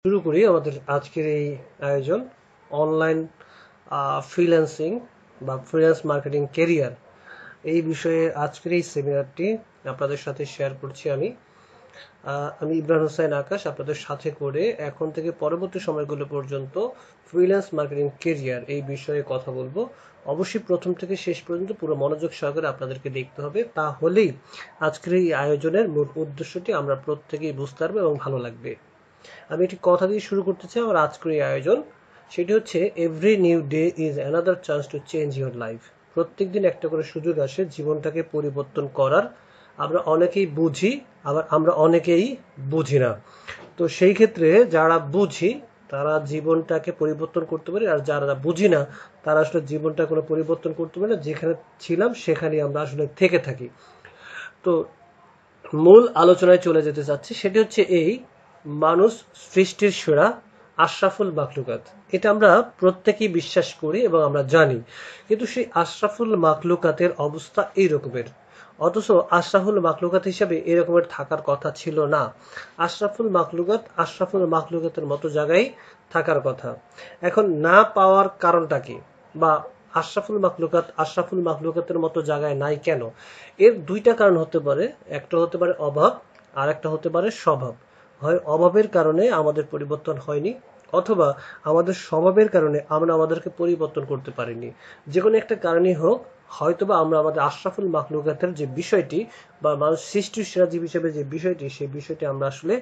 শুরু করি আমাদের আজকের এই আয়োজন অনলাইন ফ্রিল্যান্সিং বা ফ্রিল্যান্স মার্কেটিং কেরিয়ার এই বিষয়ে আজকের এই সেমিনারটি আপনাদের সাথে শেয়ার করছি আমি ইব্রাহিম হোসেন আকাশ আপনাদের সাথে করে এখন থেকে পরবর্তী সময়গুলো পর্যন্ত ফ্রিল্যান্স মার্কেটিং কেরিয়ার এই বিষয়ে কথা বলবো। অবশ্যই প্রথম থেকে শেষ পর্যন্ত পুরো মনোযোগ সহকারে আপনাদেরকে দেখতে হবে, তাহলেই আজকের এই আয়োজনের মূল উদ্দেশ্যটি আমরা প্রত্যেকেই বুঝতে পারবো এবং ভালো লাগবে। আমি একটি কথা দিয়ে শুরু করতে চাই আমার আজকের এই আয়োজন। সেটি হচ্ছে every new day is another chance to change your life. প্রত্যেক দিন একটা করে সুযোগ আসে জীবনটাকে পরিবর্তন করার। আমরা অনেকেই বুঝি, আবার আমরা অনেকেই বুঝি না। তো সেই ক্ষেত্রে যারা বুঝি তারা জীবনটাকে পরিবর্তন করতে পারে, আর যারা বুঝি না তারা আসলে জীবনটা কোনো পরিবর্তন করতে পারে না। যেখানে ছিলাম সেখানেই আমরা আসলে থেকে থাকি। তো মূল আলোচনায় চলে যেতে চাচ্ছি, সেটি হচ্ছে এই মানুষ সৃষ্টির সেরা আশরাফুল মাখলুকাত। এটা আমরা প্রত্যেকেই বিশ্বাস করি এবং আমরা জানি, কিন্তু সেই আশরাফুল মাখলুকাতের অবস্থা এই রকমের, অথচ আশরাফুল মাখলুকাত হিসাবে এরকমের থাকার কথা ছিল না। আশরাফুল মাখলুকাতের মতো জায়গায় থাকার কথা। এখন না পাওয়ার কারণটা কি, বা আশরাফুল মাখলুকাতের মতো জায়গায় নাই কেন? এর দুইটা কারণ হতে পারে। একটা হতে পারে অভাব, আর একটা হতে পারে স্বভাব। হয় অভাবের কারণে আমাদের পরিবর্তন হয়নি, অথবা আমাদের স্বভাবের কারণে আমরা আমাদেরকে পরিবর্তন করতে পারিনি। যে কোনো একটা কারণই হোক, হয়তোবা আমরা আমাদের আশরাফুল মাখলুকাতের যে বিষয়টি বা মানুষ সৃষ্টির সেরা জীব হিসেবে যে বিষয়টি, সেই বিষয়টি আমরা আসলে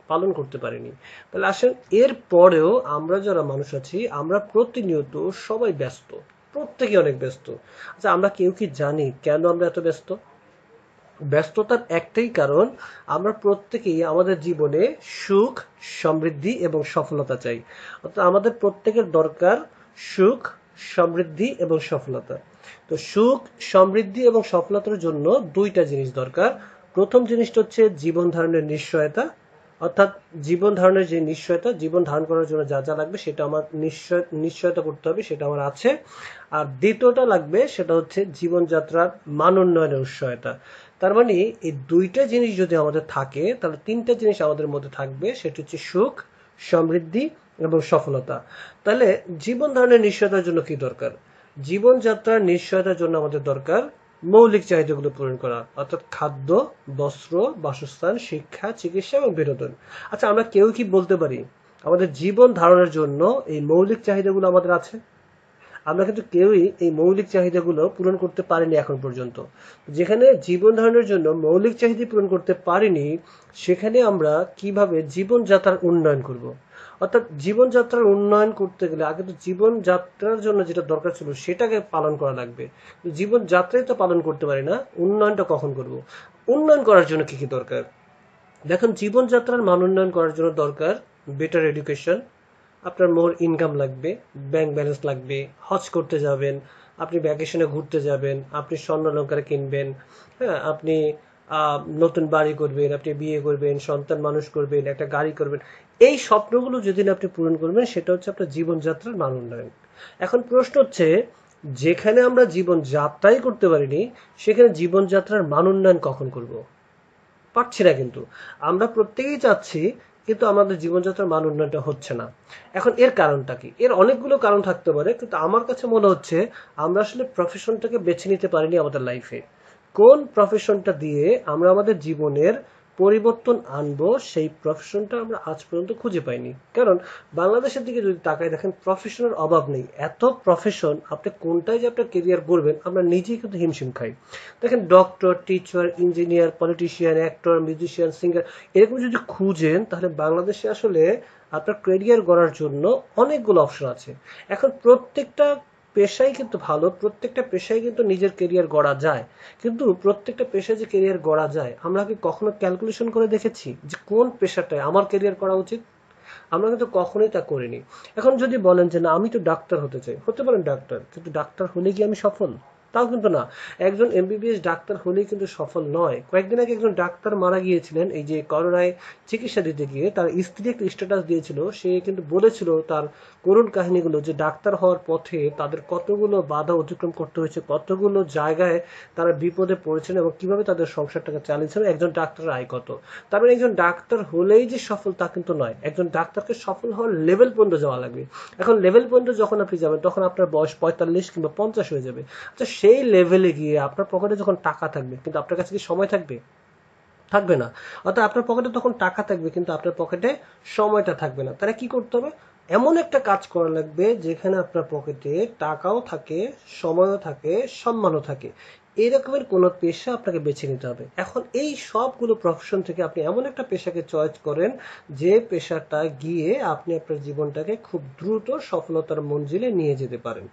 পালন করতে পারিনি। তাহলে আসেন, এর পরেও আমরা যারা মানুষ আছি আমরা প্রতিনিয়ত সবাই ব্যস্ত, প্রত্যেকে অনেক ব্যস্ত। আচ্ছা, আমরা কেউ কি জানি কেন আমরা এত ব্যস্ত? ব্যস্ততার একটাই কারণ, আমরা প্রত্যেকেই আমাদের জীবনে সুখ, সমৃদ্ধি এবং সফলতা চাই। অর্থাৎ আমাদের প্রত্যেকের দরকার সুখ, সমৃদ্ধি এবং সফলতা। তো সুখ, সমৃদ্ধি এবং সফলতার জন্য দুইটা জিনিস দরকার। প্রথম জিনিসটা হচ্ছে জীবন ধারণের নিশ্চয়তা, অর্থাৎ জীবন ধারণের যে নিশ্চয়তা, জীবন ধারণ করার জন্য যা যা লাগবে সেটা আমার নিশ্চয়তা করতে হবে, সেটা আমার আছে। আর দ্বিতীয়টা লাগবে, সেটা হচ্ছে জীবনযাত্রার মান উন্নয়নের নিশ্চয়তা। তার মানে এই দুইটা জিনিস যদি আমাদের থাকে, তাহলে তিনটা জিনিস আমাদের মধ্যে থাকবে, সেটা হচ্ছে সুখ, সমৃদ্ধি এবং সফলতা। তাহলে জীবন ধারণের নিশ্চয়তার জন্য কি দরকার? জীবনযাত্রার নিশ্চয়তার জন্য আমাদের দরকার মৌলিক চাহিদাগুলো পূরণ করা, অর্থাৎ খাদ্য, বস্ত্র, বাসস্থান, শিক্ষা, চিকিৎসা এবং বিনোদন। আচ্ছা, আমরা কেউ কি বলতে পারি আমাদের জীবন ধারণের জন্য এই মৌলিক চাহিদাগুলো আমাদের আছে? আমরা কিন্তু কেউই এই মৌলিক চাহিদাগুলো পূরণ করতে পারিনি এখন পর্যন্ত। যেখানে জীবন ধারণের জন্য মৌলিক চাহিদা পূরণ করতে পারিনি, সেখানে আমরা কিভাবে জীবনযাত্রার উন্নয়ন করব? অর্থাৎ জীবনযাত্রার উন্নয়ন করতে গেলে আগে তো জীবনযাত্রার জন্য যেটা দরকার ছিল সেটাকে পালন করা লাগবে। জীবনযাত্রাই তো পালন করতে পারি না, উন্নয়নটা কখন করব? উন্নয়ন করার জন্য কি কি দরকার? দেখুন, জীবনযাত্রার মান উন্নয়ন করার জন্য দরকার বেটার এডুকেশন। আপনার মোর ইনকাম লাগবে, ব্যাংক ব্যালেন্স লাগবে, হজ করতে যাবেন, আপনি ভ্যাকেশনে ঘুরতে যাবেন, আপনি স্বর্ণ অলংকার কিনবেন, হ্যাঁ, আপনি নতুন বাড়ি করবেন, আপনি বিয়ে করবেন, সন্তান মানুষ করবেন, একটা গাড়ি করবেন। এই স্বপ্নগুলো যদি আপনি পূরণ করবেন, সেটা হচ্ছে আপনার জীবনযাত্রার মান উন্নয়ন। এখন প্রশ্ন হচ্ছে, যেখানে আমরা জীবনযাত্রাই করতে পারিনি, সেখানে জীবনযাত্রার মান উন্নয়ন কখন করব? পারছি না কিন্তু। আমরা প্রত্যেকেই চাচ্ছি, কিন্তু আমাদের জীবনযাত্রার মান উন্নয়নটা হচ্ছে না। এখন এর কারণটা কি? এর অনেকগুলো কারণ থাকতে পারে, কিন্তু আমার কাছে মনে হচ্ছে আমরা আসলে প্রফেশনটাকে বেছে নিতে পারিনি আমাদের লাইফে। কোন প্রফেশনটা দিয়ে আমরা আমাদের জীবনের পরিবর্তন আনবো, সেই প্রফেশনটা আমরা আজ পর্যন্ত খুঁজে পাইনি। কারণ বাংলাদেশের দিকে যদি তাকাই, দেখেন প্রফেশনের অভাব নেই, এত প্রফেশন, আপনি কোনটায় যে আপনার কেরিয়ার করবেন আমরা নিজেই কিন্তু হিমশিম খাই। দেখেন, doctor, teacher, engineer, politician, actor, musician, singer, এরকম যদি খুঁজেন, তাহলে বাংলাদেশে আসলে আপনার ক্যারিয়ার গড়ার জন্য অনেকগুলো অপশন আছে। এখন প্রত্যেকটা পেশাই কিন্তু ভালো, প্রত্যেকটা পেশায় কিন্তু নিজের কেরিয়ার গড়া যায়। কিন্তু প্রত্যেকটা পেশায় যে কেরিয়ার গড়া যায়, আমরা কি কখনো ক্যালকুলেশন করে দেখেছি যে কোন পেশাটায় আমার কেরিয়ার করা উচিত? আমরা কিন্তু কখনোই তা করিনি। এখন যদি বলেন যে না, আমি তো ডাক্তার হতে চাই, হতে পারেন ডাক্তার, কিন্তু ডাক্তার হলে কি আমি সফল? তাও কিন্তু না। একজন এমবিবিএস ডাক্তার হলেই কিন্তু সফল নয়। কয়েকদিন আগে একজন ডাক্তার মারা গিয়েছিলেন এই যে করোনায় চিকিৎসা দিতে গিয়ে। তার স্ত্রী একটা স্ট্যাটাস দিয়েছিল, সে কিন্তু বলেছিল তার করুণ কাহিনীগুলো, যে ডাক্তার হওয়ার পথে তাদের কতগুলো বাধা অতিক্রম করতে হয়েছে, কতগুলো জায়গায় তারা বিপদে পড়েছেন এবং কিভাবে তাদের সংসারটাকে চালিয়েছেন, একজন ডাক্তারের আয় কত। তার মানে একজন ডাক্তার হলেই যে সফল তা কিন্তু নয়, একজন ডাক্তারকে সফল হওয়ার লেভেল পর্যন্ত যাওয়া লাগবে। এখন লেভেল পর্যন্ত যখন আপনি যাবেন তখন আপনার বয়স 45 কিংবা 50 হয়ে যাবে। আচ্ছা, সেই লেভেলে গিয়ে আপনার পকেটে যখন টাকা থাকবে, কিন্তু আপনার কাছে কি সময় থাকবে? থাকবে না। অর্থাৎ আপনার পকেটে তখন টাকা থাকবে কিন্তু আপনার পকেটে সময়টা থাকবে না। তাহলে কি করতে হবে? এমন একটা কাজ করা লাগবে যেখানে আপনার পকেটে টাকাও থাকে, সময়ও থাকে, সম্মানও থাকে। এরকমের কোনো পেশা আপনাকে বেছে নিতে হবে। এখন এই সবগুলো প্রফেশন থেকে আপনি এমন একটা পেশাকে চয়েস করেন যে পেশাটা গিয়ে আপনি আপনার জীবনটাকে খুব দ্রুত সফলতার মঞ্জিলে নিয়ে যেতে পারেন।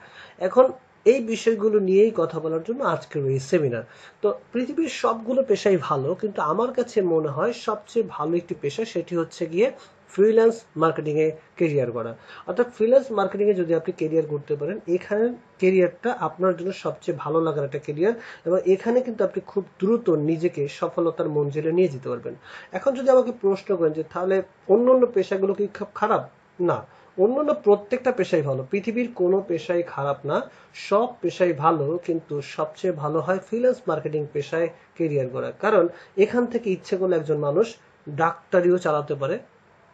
এখন এই বিষয়গুলো নিয়েই কথা বলার জন্য আজকের এই সেমিনার। তো পৃথিবীর সবগুলো পেশাই ভালো, কিন্তু আমার কাছে মনে হয় সবচেয়ে ভালো একটি পেশা, সেটি হচ্ছে গিয়ে ফ্রিল্যান্স মার্কেটিং এ কেরিয়ার করা। অর্থাৎ ফ্রিল্যান্স মার্কেটিং এ যদি আপনি কেরিয়ার করতে পারেন, এখানে কেরিয়ারটা আপনার জন্য সবচেয়ে ভালো লাগার একটা কেরিয়ার, এবং এখানে কিন্তু আপনি খুব দ্রুত নিজেকে সফলতার মঞ্জিলে নিয়ে যেতে পারবেন। এখন যদি আমাকে প্রশ্ন করেন যে তাহলে অন্য অন্য পেশাগুলো কি খুব খারাপ? না, অন্যান্য প্রত্যেকটা পেশাই ভালো, পৃথিবীর কোনো পেশাই খারাপ না, সব পেশাই ভালো, কিন্তু সবচেয়ে ভালো হয় ফ্রিল্যান্স মার্কেটিং পেশায় কেরিয়ার করা। কারণ এখান থেকে ইচ্ছে করলে একজন মানুষ ডাক্তারিও চালাতে পারে,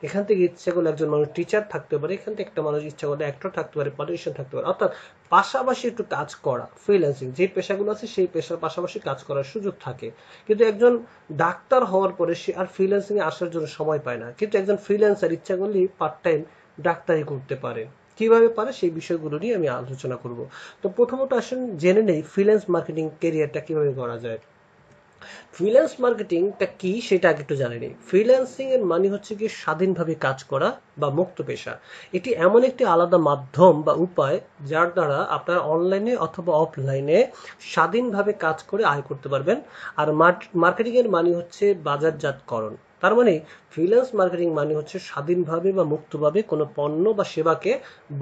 এখান থেকে ইচ্ছে করলে একজন মানুষ টিচার থাকতে পারে, এখান থেকে একটা মানুষ ইচ্ছা করলে অ্যাক্টর থাকতে পারে, পলিটিশিয়ান থাকতে পারে। অর্থাৎ পাশাপাশি একটু কাজ করা, ফ্রিল্যান্সিং যে পেশাগুলো আছে সেই পেশার পাশাপাশি কাজ করার সুযোগ থাকে। কিন্তু একজন ডাক্তার হওয়ার পরে সে আর ফ্রিল্যান্সিং এ আসার জন্য সময় পায় না, কিন্তু একজন ফ্রিল্যান্সার ইচ্ছা করলেই পার্ট টাইম ডাক্তারি করতে পারে। কিভাবে পারে সেই বিষয়গুলো নিয়ে আমি আলোচনা করব। তো প্রথমত আসেন জেনে নেই ফ্রিল্যান্স মার্কেটিং ক্যারিয়ারটা কিভাবে করা যায়। ফ্রিল্যান্স মার্কেটিংটা কি সেটা আগে একটু জানি নেই। ফ্রিল্যান্সিং এর মানে হচ্ছে কি স্বাধীনভাবে কাজ করা বা মুক্ত পেশা। এটি এমন একটি আলাদা মাধ্যম বা উপায় যার দ্বারা আপনারা অনলাইনে অথবা অফলাইনে স্বাধীনভাবে কাজ করে আয় করতে পারবেন। আর মার্কেটিং এর মানে হচ্ছে বাজারজাতকরণ। তার মানে ফ্রিল্যান্স মার্কেটিং মানে হচ্ছে স্বাধীনভাবে বা মুক্তভাবে কোনো পণ্য বা সেবাকে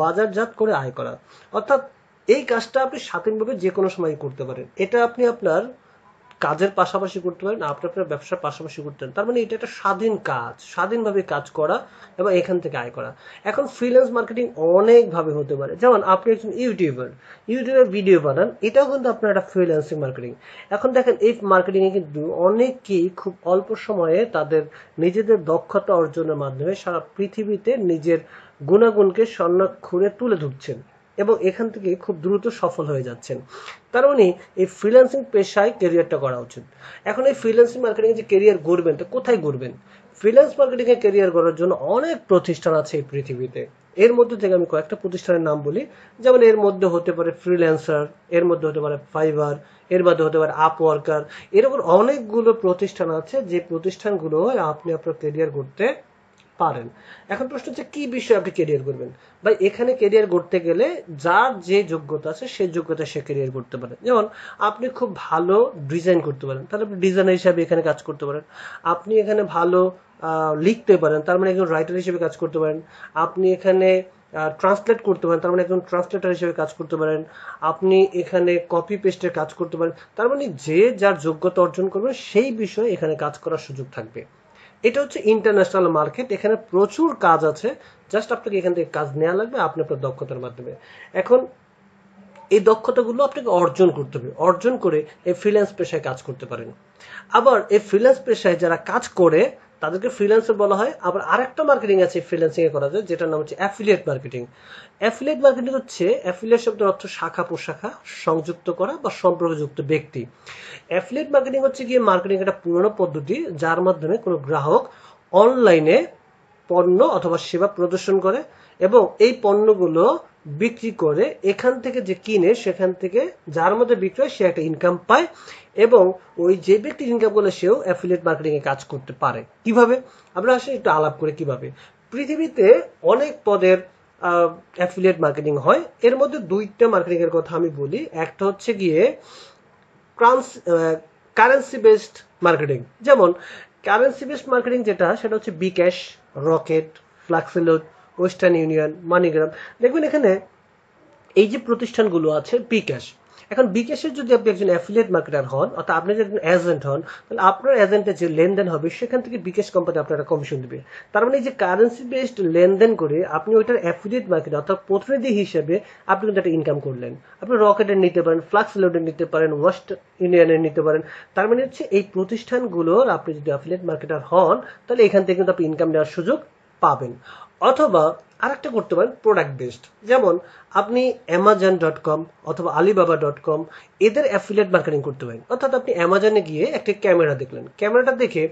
বাজারজাত করে আয় করা। অর্থাৎ এই কাজটা আপনি স্বাধীনভাবে যে কোনো সময় করতে পারেন। এটা আপনি আপনার কাজের পাশাপাশি করতে পারেন, আপনি আপনার ব্যবসার পাশাপাশি করতে পারেন। তার মানে এটা একটা স্বাধীন কাজ, স্বাধীনভাবে কাজ করা এবং এখান থেকে আয় করা। এখন ফ্রিল্যান্স মার্কেটিং অনেক ভাবে হতে পারে। যেমন আপনি একজন ইউটিউবের ভিডিও বানান, এটাও কিন্তু আপনার একটা ফ্রিল্যান্সিং মার্কেটিং। এখন দেখেন এই মার্কেটিং এ কিন্তু অনেকেই খুব অল্প সময়ে তাদের নিজেদের দক্ষতা অর্জনের মাধ্যমে সারা পৃথিবীতে নিজের গুণাগুণকে স্বর্ণাক্ষরে তুলে ধরছেন এবং এখান থেকে খুব দ্রুত সফল হয়ে যাচ্ছেন। তার মানে এই ফ্রিল্যান্সিং পেশায় ক্যারিয়ারটা করা উচিত। এখন এই ফ্রিল্যান্সিং মার্কেটিং যে ক্যারিয়ার গড়বেন, তো কোথায় গড়বেন? ফ্রিল্যান্স মার্কেটিং এ ক্যারিয়ার করার জন্য অনেক প্রতিষ্ঠান আছে এই পৃথিবীতে। এর মধ্যে থেকে আমি কয়েকটা প্রতিষ্ঠানের নাম বলি। যেমন এর মধ্যে হতে পারে ফ্রিল্যান্সার, এর মধ্যে হতে পারে ফাইবার, এর মধ্যে হতে পারে আপওয়ার্কার। এরকম অনেকগুলো প্রতিষ্ঠান আছে যে প্রতিষ্ঠানগুলো আপনি আপনার ক্যারিয়ার করতে পারেন। এখন প্রশ্ন হচ্ছে কি বিষয়ে আপনি ক্যারিয়ার করবেন। ভাই এখানে ক্যারিয়ার করতে গেলে যার যে যোগ্যতা আছে সেই যোগ্যতা সে ক্যারিয়ার করতে পারে। যেমন আপনি খুব ভালো ডিজাইন করতে পারেন, তাহলে আপনি ডিজাইনার হিসাবে এখানে কাজ করতে পারেন। আপনি এখানে ভালো লিখতে পারেন, তার মানে একজন রাইটার হিসেবে কাজ করতে পারেন। আপনি এখানে ট্রান্সলেট করতে পারেন, তার মানে একজন ট্রান্সলেটার হিসেবে কাজ করতে পারেন। আপনি এখানে কপি পেস্টের কাজ করতে পারেন। তার মানে যে যার যোগ্যতা অর্জন করবেন সেই বিষয়ে এখানে কাজ করার সুযোগ থাকবে। এটা হচ্ছে ইন্টারন্যাশনাল মার্কেট, এখানে প্রচুর কাজ আছে, জাস্ট আপনাকে এখান থেকে কাজ নেওয়া লাগবে আপনি আপনার দক্ষতার মাধ্যমে। এখন এই দক্ষতাগুলো আপনাকে অর্জন করতে হবে, অর্জন করে এই ফ্রিল্যান্স পেশায় কাজ করতে পারেন। আবার এই ফ্রিল্যান্স পেশায় যারা কাজ করে তাদেরকে ফ্রিল্যান্সার বলা হয়। আবার আরেকটা মার্কেটিং আছে ফ্রিল্যান্সিং এ করা যায়, যেটার নাম হচ্ছে অ্যাফিলিয়েট মার্কেটিং। অ্যাফিলিয়েট মার্কেটিং হচ্ছে, অ্যাফিলিয়েট শব্দের অর্থ শাখা প্রশাখা, সংযুক্ত করা বা সম্পর্কযুক্ত ব্যক্তি। অ্যাফিলিয়েট মার্কেটিং হচ্ছে গিয়ে মার্কেটিং একটা পুরনো পদ্ধতি যার মাধ্যমে কোনো গ্রাহক অনলাইনে পণ্য অথবা সেবা প্রদর্শন করে এবং এই পণ্যগুলো বিক্রি করে এখান থেকে যে কিনে সেখান থেকে যার মধ্যে বিক্রি হয় সে একটা ইনকাম পায় এবং ওই যে ব্যক্তি ইনকাম করলে সেও অ্যাফিলিয়েট মার্কেটিং এ কাজ করতে পারে। কিভাবে? আমরা আসলে একটু আলাপ করে কিভাবে। পৃথিবীতে অনেক পদের অ্যাফিলিয়েট মার্কেটিং হয়, এর মধ্যে দুইটা মার্কেটিং এর কথা আমি বলি। একটা হচ্ছে গিয়ে কারেন্সি বেসড মার্কেটিং। যেমন কারেন্সি বেসড মার্কেটিং যেটা, সেটা হচ্ছে বিক্যাশ, রকেট, ফ্লাক্সিলোড, ওয়েস্টার্ন ইউনিয়ন, মানিগ্রাম। দেখবেন এখানে এই যে প্রতিষ্ঠানগুলো আছে বিক্যাশ, এখন বিকাশের যদি আপনি একজন অ্যাফিলিয়েট মার্কেটার হন অর্থাৎ আপনি যদি একজন এজেন্ট হন, তাহলে আপনার এজেন্টের যে লেনদেন হবে সেখান থেকে বিকাশ কোম্পানি আপনারা কমিশন দিবে। তার মানে এই যে কারেন্সি বেসড লেনদেন করে আপনি ওইটার অ্যাফিলিয়েট মার্কেট অর্থাৎ প্রতিনিধি হিসেবে আপনি কিন্তু একটা ইনকাম করলেন। আপনি রকেটের নিতে পারেন, ফ্লাক্স লোডের নিতে পারেন, ওয়েস্ট ইউনিয়নের নিতে পারেন। তার মানে হচ্ছে এই প্রতিষ্ঠানগুলোর আপনি যদি অ্যাফিলিয়েট মার্কেটার হন তাহলে এখান থেকে কিন্তু আপনি ইনকাম নেওয়ার সুযোগ পাবেন। অথবা আরেকটা করতে পারেন প্রোডাক্ট বেসড, যেমন আপনি amazon.com অথবা alibaba.com এদের অ্যাফিলিয়েট মার্কেটিং করতে পারেন। অর্থাৎ আপনি অ্যামাজনে গিয়ে একটা ক্যামেরা দেখলেন, ক্যামেরাটা দেখে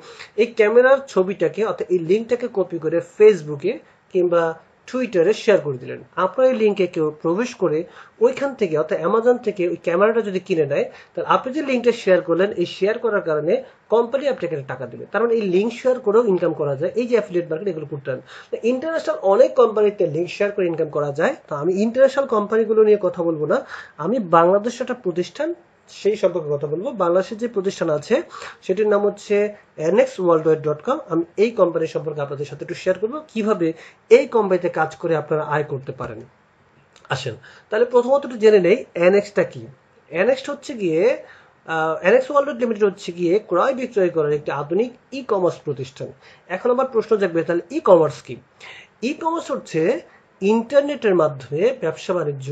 এই ক্যামেরার ছবিটাকে অর্থাৎ এই লিঙ্কটাকে কপি করে ফেসবুকে কিংবা টুইটারে শেয়ার করে দিলেন। আপনার এই লিঙ্কে কেউ প্রবেশ করে ওইখান থেকে অর্থাৎ অ্যামাজন থেকে ওই ক্যামেরাটা যদি কিনে নেয়, তাহলে আপনি যে লিঙ্কটা শেয়ার করলেন এই শেয়ার করার কারণে কোম্পানি আপনাকে টাকা দেবে। তার মানে এই লিঙ্ক শেয়ার করেও ইনকাম করা যায়। এই যে অ্যাফিলিয়েট মার্কেট এগুলো করতে পারেন। ইন্টারন্যাশনাল অনেক কোম্পানিতে লিঙ্ক শেয়ার করে ইনকাম করা যায়। তো আমি ইন্টারন্যাশনাল কোম্পানিগুলো নিয়ে কথা বলবো না, আমি বাংলাদেশের একটা প্রতিষ্ঠান সেই সম্পর্কে কথা বলবো। বাংলাদেশের যে প্রতিষ্ঠান আছে সেটির নাম হচ্ছে nxworldwide.com। আমি এই কোম্পানি সম্পর্কে আপনাদের সাথে একটু শেয়ার করবো কিভাবে এই কোম্পানিতে কাজ করে আপনারা আয় করতে পারেন। আসেন তাহলে প্রথমত একটু জেনে নেই এনএক্সটা কি। এনএক্স হচ্ছে গিয়ে এনএক্স ওয়ার্ল্ড লিমিটেড হচ্ছে গিয়ে ক্রয় বিক্রয় করার একটি আধুনিক ই কমার্স প্রতিষ্ঠান। এখন আবার প্রশ্ন জাগবে তাহলে ই কমার্স কি? ই কমার্স হচ্ছে ইন্টারনেটের মাধ্যমে ব্যবসা বাণিজ্য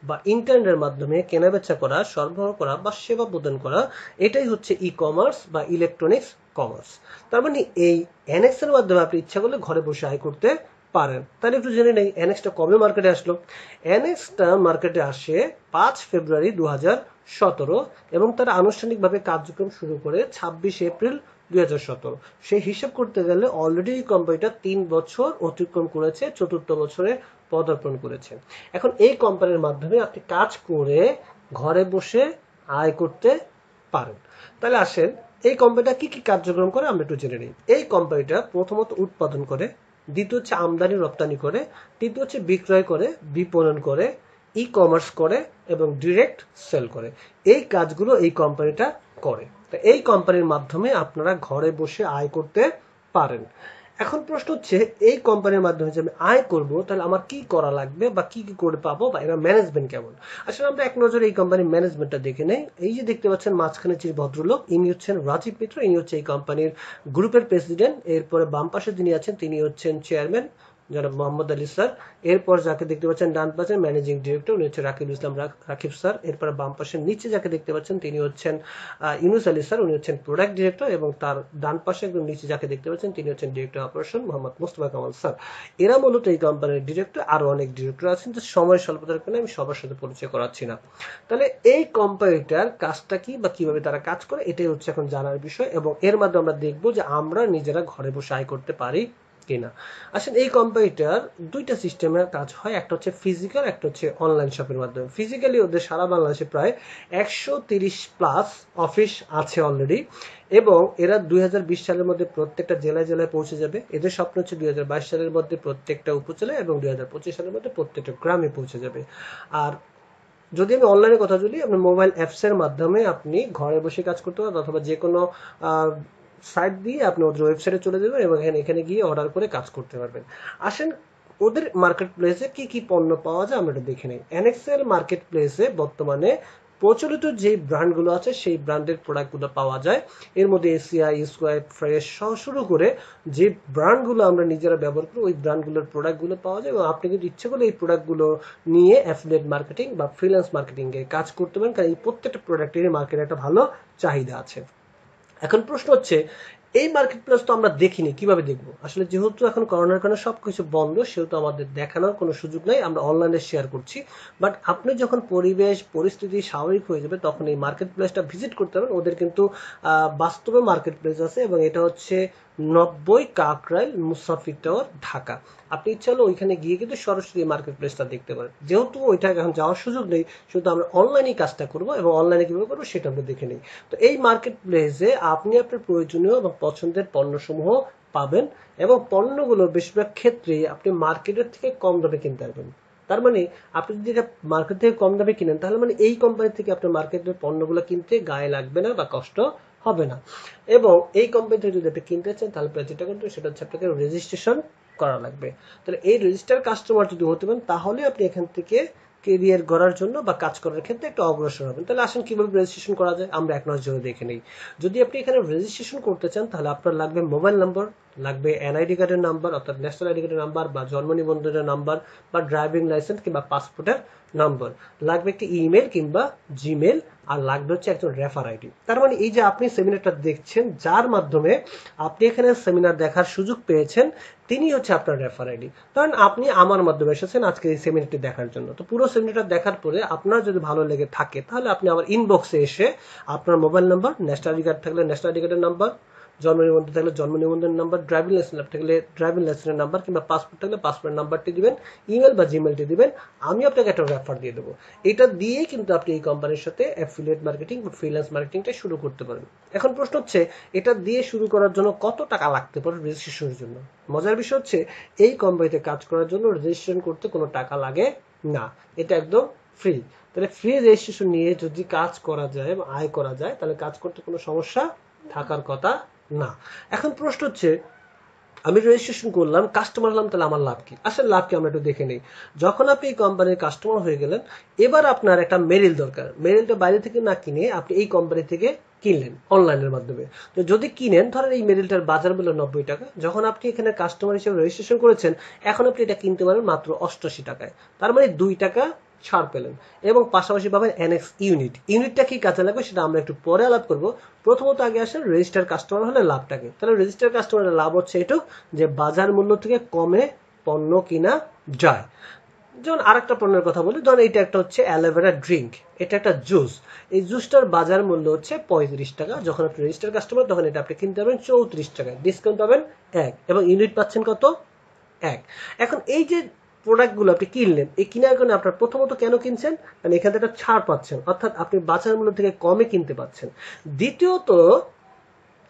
বা ইন্টারনেটের মাধ্যমে কেনাবেচা করা, সরবরাহ করা বা সেবা প্রদান করা, এটাই হচ্ছে ই কমার্স বা ইলেকট্রনিক্স কমার্স। তার মানে এই এনএক্স এর মাধ্যমে আপনি ইচ্ছা করলে ঘরে বসে আয় করতে পারেন। তাহলে একটু জেনে নেই এনএক্সটা কবে মার্কেটে আসলো। এনএক্সটা মার্কেটে আসে 5 ফেব্রুয়ারি 2017 এবং তারা আনুষ্ঠানিকভাবে কার্যক্রম শুরু করে 26 এপ্রিল 2017। সেই হিসাব করতে গেলে অলরেডি এই কোম্পানিটা 3 বছর অতিক্রম করেছে, 4র্থ বছরে পদার্পণ করেছে। এখন এই কোম্পানির মাধ্যমে আপনি কাজ করে ঘরে বসে আয় করতে পারেন। তাহলে আসেন এই কোম্পানিটা কি কি কার্যক্রম করে আমরা একটু জেনে নিই। এই কোম্পানিটা প্রথমত উৎপাদন করে, দ্বিতীয় হচ্ছে আমদানি রপ্তানি করে, তৃতীয় হচ্ছে বিক্রয় করে, বিপণন করে, ই কমার্স করে এবং ডিরেক্ট সেল করে। এই কাজগুলো এই কোম্পানিটা করে। তো এই কোম্পানির মাধ্যমে আপনারা ঘরে বসে আয় করতে পারেন। এখন প্রশ্ন হচ্ছে এই কোম্পানির মাধ্যমে যে আমি আয় করব তাহলে আমার কি করা লাগবে বা কি কি করে পাবো বা এরা ম্যানেজমেন্ট কেমন। আসলে আমরা এক নজরে এই কোম্পানির ম্যানেজমেন্টটা দেখে নেই। এই যে দেখতে পাচ্ছেন মাঝখানে যে ভদ্রলোক, ইনি হচ্ছেন রাজীব মিত্র, ইনি হচ্ছে এই কোম্পানির গ্রুপের প্রেসিডেন্ট। এরপরে বাম পাশে যিনি আছেন তিনি হচ্ছেন চেয়ারম্যান জনাব মোহাম্মদ আলী স্যার। এরপর যাকে দেখতে পাচ্ছেন ডান পাশে ম্যানেজিং ডিরেক্টর উনি হচ্ছেন রাকিবুল ইসলাম রাকিব স্যার। এরপর বাম পাশের নিচে যাকে দেখতে পাচ্ছেন তিনি হচ্ছেন ইউনুস আলী স্যার, উনি হচ্ছেন প্রোডাক্ট ডিরেক্টর। এবং তার ডান পাশে একদম নিচে যাকে দেখতে পাচ্ছেন তিনি হচ্ছেন director operation Mohammad Mustafa Kamal sir. এরা মূলত এই কোম্পানির ডিরেক্টর। আরো অনেক ডিরেক্টর আছেন, তো সময় স্বল্পতার কারণে আমি সবার সাথে পরিচয় করাচ্ছি না। তাহলে এই কোম্পানিটার কাজটা কি বা কিভাবে তারা কাজ করে এটাই হচ্ছে এখন জানার বিষয়, এবং এর মাধ্যমে আমরা দেখবো যে আমরা নিজেরা ঘরে বসে আয় করতে পারি কিনা। আসলে এই কোম্পানিটার দুইটা সিস্টেমের কাজ হয়, একটা হচ্ছে ফিজিক্যাল, একটা হচ্ছে অনলাইন শপের মাধ্যমে। ফিজিক্যালি ওদের সারা বাংলাদেশে প্রায় 130 প্লাস অফিস আছে অলরেডি, এবং এরা 2020 সালের মধ্যে প্রত্যেকটা জেলায় জেলায় পৌঁছে যাবে। এদের স্বপ্ন হচ্ছে 2022 সালের মধ্যে প্রত্যেকটা উপজেলায় এবং 2025 সালের মধ্যে প্রত্যেকটা গ্রামে পৌঁছে যাবে। আর যদি আমি অনলাইনে কথা বলি, আপনার মোবাইল অ্যাপস এর মাধ্যমে আপনি ঘরে বসে কাজ করতে পারেন, অথবা যে কোনো সাইট দিয়ে আপনি ওদের ওয়েবসাইটে চলে যাবেন এবং এখানে গিয়ে অর্ডার করে কাজ করতে পারবেন। আসেন ওদের মার্কেট প্লেসে কি কি পণ্য পাওয়া যায় আমরা এটা দেখে নিই। এনএক্সেল মার্কেট প্লেসে বর্তমানে প্রচলিত যে ব্র্যান্ডগুলো আছে সেই ব্র্যান্ডের প্রোডাক্টগুলো পাওয়া যায়। এর মধ্যে এসিআই, স্কোয়াইপ, ফ্রেশ সহ শুরু করে যে ব্র্যান্ডগুলো আমরা নিজেরা ব্যবহার করি ওই ব্র্যান্ডগুলোর প্রোডাক্টগুলো পাওয়া যায়, এবং আপনি কিন্তু ইচ্ছে করলে এই প্রোডাক্টগুলো নিয়ে অ্যাফিলিয়েট মার্কেটিং বা ফ্রিল্যান্স মার্কেটিং এ কাজ করতে পারেন, কারণ এই প্রত্যেকটা প্রোডাক্টের মার্কেটে একটা ভালো চাহিদা আছে। এখন প্রশ্ন হচ্ছে এই মার্কেট প্লেস তো আমরা দেখিনি, কিভাবে দেখবো? আসলে যেহেতু এখন করোনার কারণে সবকিছু বন্ধ, সেহেতু আমাদের দেখানোর কোনো সুযোগ নাই, আমরা অনলাইনে শেয়ার করছি। বাট আপনি যখন পরিবেশ পরিস্থিতি স্বাভাবিক হয়ে যাবে তখন এই মার্কেট প্লেসটা ভিজিট করতে পারেন। ওদের কিন্তু বাস্তবে মার্কেট প্লেস আছে, এবং এটা হচ্ছে 90 কাকরাইল মুসাফির টাওয়ার, ঢাকা। আপনি ইচ্ছা হলে ওইখানে গিয়ে কিন্তু সরাসরি মার্কেট প্লেসটা দেখতে পারেন। যেহেতু ওইটা এখন যাওয়ার সুযোগ নেই, শুধু আমরা অনলাইনে কাজটা করবো, এবং অনলাইনে কিভাবে করবো সেটা আমরা দেখে নিই। তো এই মার্কেট প্লেসে আপনি আপনার প্রয়োজনীয় এবং পছন্দের পণ্যসমূহ পাবেন, এবং পণ্যগুলো বেশিরভাগ ক্ষেত্রে আপনি মার্কেটের থেকে কম দামে কিনতে পারবেন। তার মানে আপনি যদি মার্কেট থেকে কম দামে কিনেন তাহলে মানে এই কোম্পানি থেকে আপনার মার্কেটের পণ্যগুলো কিনতে গায়ে লাগবে না বা কষ্ট হবে না। এবং এই কোম্পানি থেকে যদি আপনি কিনতে চান তাহলে যেটা করতে সেটা হচ্ছে আপনাকে রেজিস্ট্রেশন করা লাগবে। তাহলে এই রেজিস্টার কাস্টমার যদি হতে পারেন তাহলে আপনি এখান থেকে কেরিয়ার গড়ার জন্য বা কাজ করার ক্ষেত্রে একটু অগ্রসর হবেন। তাহলে আসেন কিভাবে রেজিস্ট্রেশন করা যায় আমরা এক নজরে দেখে নিই। যদি আপনি এখানে রেজিস্ট্রেশন করতে চান তাহলে আপনার লাগবে মোবাইল নাম্বার, লাগবে এনআইডি কার্ডের নাম্বার অর্থাৎ ন্যাশনাল আইডি কার্ডের নাম্বার বা জন্ম নিবন্ধনের নাম্বার বা ড্রাইভিং লাইসেন্স কিংবা পাসপোর্টের নাম্বার, লাগবে একটি ইমেল কিংবা জিমেল, আর লাগবে হচ্ছে একজন রেফার আইডি। তার মানে এই যে আপনি সেমিনারটা দেখছেন যার মাধ্যমে আপনি এখানে সেমিনার দেখার সুযোগ পেয়েছেন তিনি হচ্ছে আপনার রেফার আইডি। কারণ আপনি আমার মাধ্যমে এসেছেন আজকে এই সেমিনারটি দেখার জন্য। তো পুরো সেমিনারটা দেখার পরে আপনার যদি ভালো লেগে থাকে তাহলে আপনি আমার ইনবক্সে এসে আপনার mobile number, national ID card থাকলে ন্যাশনাল আইডি কার্ডের নাম্বার, জন্ম নিবন্ধন থাকলে জন্ম নিবন্ধনের নাম্বার, ড্রাইভিং লাইসেন্স থাকলে ড্রাইভিং লাইসেন্সের নাম্বার কিংবা পাসপোর্ট থাকলে পাসপোর্টের নাম্বারটি দিবেন, ইমেল বা জিমেলটি দিবেন, আমি আপনাকে একটা রেফার দিয়ে দেবো। এটা দিয়ে কিন্তু আপনি এই কোম্পানির সাথে অ্যাফিলিয়েট মার্কেটিং বা ফ্রিল্যান্স মার্কেটিংটা শুরু করতে পারেন। এখন প্রশ্ন হচ্ছে এটা দিয়ে শুরু করার জন্য কত টাকা লাগতে পারে রেজিস্ট্রেশনের জন্য? মজার বিষয় হচ্ছে এই কোম্পানিতে কাজ করার জন্য রেজিস্ট্রেশন করতে কোনো টাকা লাগে না, এটা একদম ফ্রি। তাহলে ফ্রি রেজিস্ট্রেশন নিয়ে যদি কাজ করা যায় বা আয় করা যায় তাহলে কাজ করতে কোনো সমস্যা থাকার কথা না। এখন প্রশ্ন হচ্ছে আমি রেজিস্ট্রেশন করলাম, কাস্টমার হলাম, তাহলে আমার লাভ কি? আসলে লাভ কি আমরা একটু দেখে নেই। যখন আপনি এই কোম্পানির কাস্টমার হয়ে গেলেন এবার আপনার একটা মেরিল দরকার। মেরিলটা বাইরে থেকে না কিনে আপনি এই কোম্পানি থেকে কিনলেন অনলাইনের মাধ্যমে। তো যদি কিনেন ধরেন এই মেরিলটার বাজার মূল্য 90 টাকা, যখন আপনি এখানে কাস্টমার হিসেবে রেজিস্ট্রেশন করেছেন এখন আপনি এটা কিনতে পারেন মাত্র 88 টাকায়। তার মানে 2 টাকা ছাড় পেলেন এবং পাশাপাশি পাবেন এনএক্স ইউনিট। ইউনিটটা কি কাজে লাগবে সেটা আমরা একটু পরে আলাপ করব। প্রথমত আগে আসেন রেজিস্টার কাস্টমার হলে লাভটাকে। তাহলে রেজিস্টার কাস্টমারের লাভ হচ্ছে এটুক যে বাজার মূল্য থেকে কমে পণ্য কিনা যায়। যেমন আরেকটা পণ্যের কথা বলি, ধরুন এটা একটা হচ্ছে অ্যালোভেরা ড্রিঙ্ক, এটা একটা জুস। এই জুসটার বাজার মূল্য হচ্ছে 35 টাকা, যখন আপনি রেজিস্টার কাস্টমার তখন এটা আপনি কিনতে পারবেন 34 টাকায়, ডিসকাউন্ট পাবেন 1 এবং ইউনিট পাচ্ছেন কত? 1। এখন এই যে প্রোডাক্টগুলো আপনি কিনলেন, এই কেনার কারণে আপনার প্রথমত কেন কিনছেন? মানে এখান থেকে একটা ছাড় পাচ্ছেন, অর্থাৎ আপনি বাজার মূল্য থেকে কমে কিনতে পাচ্ছেন। দ্বিতীয়ত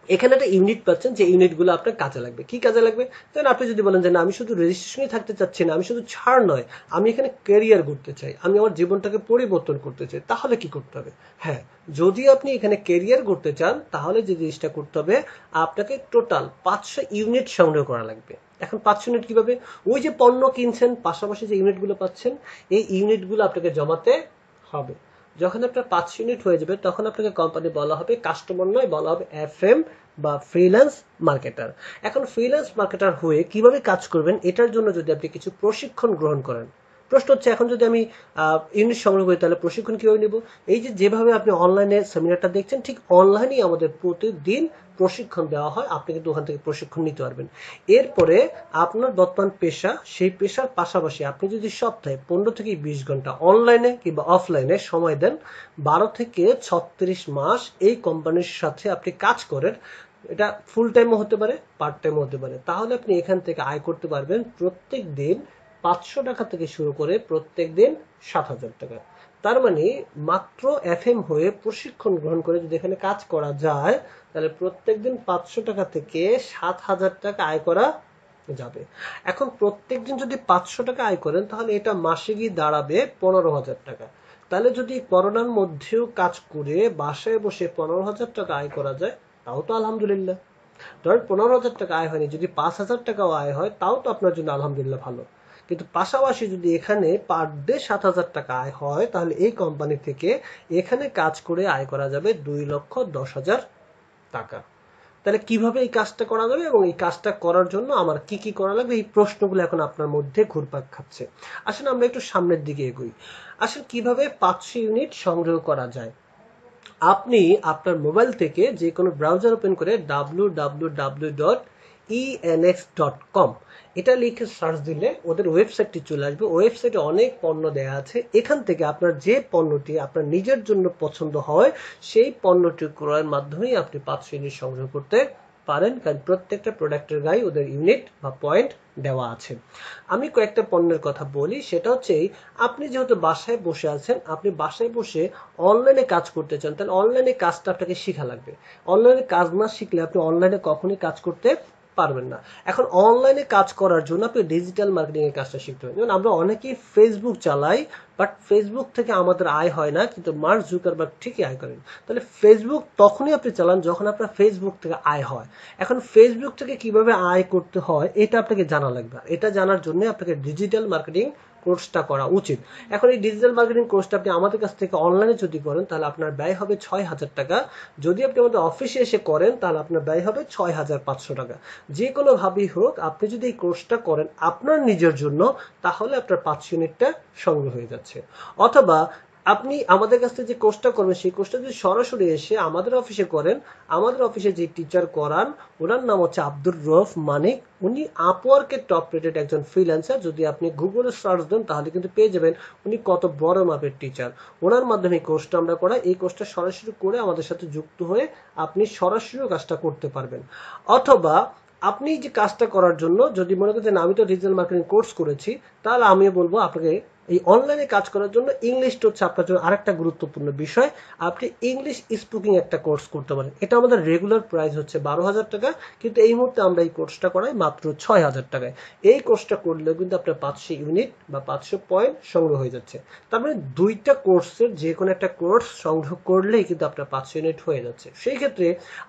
এখানে একটা ইউনিট পাচ্ছেন যে ইউনিটগুলো আপনার কাজে লাগবে। কি কাজে লাগবে? তাহলে আপনি যদি বলেন যে না আমি শুধু রেজিস্ট্রেশনই থাকতে চাচ্ছি না, আমি শুধু ছাড় নয়, আমি এখানে ক্যারিয়ার করতে চাই, আমি আমার জীবনটাকে পরিবর্তন করতে চাই, তাহলে কি করতে হবে? হ্যাঁ, যদি আপনি এখানে ক্যারিয়ার করতে চান তাহলে যে জিনিসটা করতে হবে আপনাকে টোটাল 500 ইউনিট সংগ্রহ করা লাগবে। এখন 500 ইউনিট কিভাবে? ওই যে পণ্য কিনছেন পাশাপাশি যে ইউনিটগুলো পাচ্ছেন এই ইউনিটগুলো আপনাকে জমাতে হবে। যখন আপনার 500 ইউনিট হয়ে যাবে তখন আপনাকে কোম্পানি বলা হবে কাস্টমার নয়, বলা হবে এফএম বা ফ্রিল্যান্স মার্কেটার। এখন ফ্রিল্যান্স মার্কেটার হয়ে কিভাবে কাজ করবেন এটার জন্য যদি আপনি কিছু প্রশিক্ষণ গ্রহণ করেন। প্রশ্ন হচ্ছে এখন যদি আমি ইউনিট সংগ্রহ করি তাহলে প্রশিক্ষণ কিভাবে নেব? এই যে যেভাবে আপনি অনলাইনে সেমিনারটা দেখছেন ঠিক অনলাইনেই আমাদের প্রতিদিন প্রশিক্ষণ দেওয়া হয়, আপনি কিন্তু ওখান থেকে প্রশিক্ষণ নিতে পারবেন। এরপরে আপনার বর্তমান পেশা, সেই পেশার পাশাপাশি আপনি যদি সপ্তাহে 15 থেকে 20 ঘন্টা অনলাইনে কিংবা অফলাইনে সময় দেন, 12 থেকে 36 মাস এই কোম্পানির সাথে আপনি কাজ করেন, এটা ফুল টাইমও হতে পারে পার্ট টাইমও হতে পারে, তাহলে আপনি এখান থেকে আয় করতে পারবেন প্রত্যেক দিন 500 টাকা থেকে শুরু করে প্রত্যেক দিন 7,000 টাকা। তার মানে মাত্র এফএম হয়ে প্রশিক্ষণ গ্রহণ করে যদি এখানে কাজ করা যায় তাহলে প্রত্যেকদিন 500 টাকা থেকে 7,000 টাকা আয় করা যাবে। এখন প্রত্যেকদিন যদি 500 টাকা আয় করেন তাহলে এটা মাসে গিয়ে দাঁড়াবে 15,000 টাকা। তাহলে যদি করোনার মধ্যেও কাজ করে বাসায় বসে 15,000 টাকা আয় করা যায় তাও তো আলহামদুলিল্লাহ। ধরেন 15,000 টাকা আয় হয়নি, যদি 5,000 টাকাও আয় হয় তাও তো আপনার জন্য আলহামদুলিল্লাহ ভালো। কিন্তু পাশাপাশি যদি এখানে পার ডে 7,000 টাকা আয় হয় তাহলে এই কোম্পানি থেকে এখানে কাজ করে আয় করা যাবে 2,10,000 টাকা। তাহলে কিভাবে এই কাজটা করা যাবে এবং এই কাজটা করার জন্য আমার কি কি করা লাগবে এই প্রশ্নগুলো এখন আপনার মধ্যে ঘুরপাক খাচ্ছে। আসলে আমরা একটু সামনের দিকে এগোই। আসলে কিভাবে 500 ইউনিট সংগ্রহ করা যায়? আপনি আপনার মোবাইল থেকে যে কোনো ব্রাউজার ওপেন করে www.enx.com এটা লিখে সার্চ দিলে ওদের ওয়েবসাইটটি চলে আসবে। ওয়েবসাইটে অনেক পণ্য দেয়া আছে, এখান থেকে আপনার যে পণ্যটি আপনার নিজের জন্য পছন্দ হয় সেই পণ্যটি ক্রয়ের মাধ্যমেই আপনি 500 ইউনিট সংগ্রহ করতে পারেন, কারণ প্রত্যেকটা প্রোডাক্টের গায়ে ওদের ইউনিট বা পয়েন্ট দেওয়া আছে। আমি কয়েকটা পণ্যের কথা বলি, সেটা হচ্ছে আপনি যেহেতু বাসায় বসে আছেন, আপনি বাসায় বসে অনলাইনে কাজ করতে চান, তাহলে অনলাইনে কাজটা আপনাকে শেখা লাগবে। অনলাইনে কাজ না শিখলে আপনি অনলাইনে কখনোই কাজ করতে পারবেন না। এখন অনলাইনে কাজ করার জন্য আপনি ডিজিটাল মার্কেটিং এর কাজটা শিখতে হবে। যেমন আমরা অনেকেই ফেসবুক চালাই, বাট ফেসবুক থেকে আমাদের আয় হয় না, কিন্তু মার্ক জুকারবার্গ ঠিকই আয় করেন। তাহলে ফেসবুক তখনই আপনি চালান যখন আপনার ফেসবুক থেকে আয় হয়। এখন ফেসবুক থেকে কিভাবে আয় করতে হয় এটা আপনাকে জানা লাগবে। এটা জানার জন্য আপনাকে ডিজিটাল মার্কেটিং কোর্সটা করা উচিত। এখন এই ডিজিটাল মার্কেটিং কোর্সটা আপনি আমাদের কাছ থেকে অনলাইনে যদি করেন তাহলে আপনার ব্যয় হবে ৬,০০০ টাকা। যদি আপনি আমাদের অফিসে এসে করেন তাহলে আপনার ব্যয় হবে ৬,৫০০ টাকা। যে কোনো ভাবেই হোক আপনি যদি এই কোর্সটা করেন আপনার নিজের জন্য, তাহলে আপনার ৫ ইউনিটটা সংগ্রহ হয়ে যাচ্ছে। অথবা আপনি আমাদের কাছ থেকে যে কোর্সটা করবেন সেই কোর্সটা যদি সরাসরি এসে আমাদের অফিসে করেন, আমাদের অফিসে যে টিচার করান ওনার নাম হচ্ছে আব্দুর রউফ মানিক। উনি আপওয়ার্কের টপ রেটেড একজন ফ্রিল্যান্সার। যদি আপনি গুগলে সার্চ দেন তাহলে কিন্তু পেয়ে যাবেন উনি কত বড় মাপের টিচার। ওনার মাধ্যমে এই কোর্সটা আমরা করাই। এই কোর্সটা সরাসরি করে আমাদের সাথে যুক্ত হয়ে আপনি সরাসরিও কাজটা করতে পারবেন। অথবা আপনি যে কাজটা করার জন্য যদি মনে করেন আমি তো ডিজিটাল মার্কেটিং কোর্স করেছি, তাহলে আমিও বলবো আপনাকে এই অনলাইনে কাজ করার জন্য ইংলিশটা হচ্ছে আপনার জন্য আরেকটা গুরুত্বপূর্ণ বিষয়। আপনি ইংলিশ স্পিকিং একটা কোর্স করতে পারেন। এটা আমাদের রেগুলার প্রাইস হচ্ছে ১২,০০০ টাকা, কিন্তু এই মুহূর্তে আমরা এই কোর্সটা করাই মাত্র ৬,০০০ টাকায়। এই কোর্সটা করলে কিন্তু আপনার ৫০০ ইউনিট বা ৫০০ পয়েন্ট সংগ্রহ হয়ে যাচ্ছে। তার মানে দুইটা কোর্সের যে কোনো একটা কোর্স সংগ্রহ করলেই কিন্তু আপনার ৫০০ ইউনিট হয়ে যাচ্ছে। সেই ক্ষেত্রে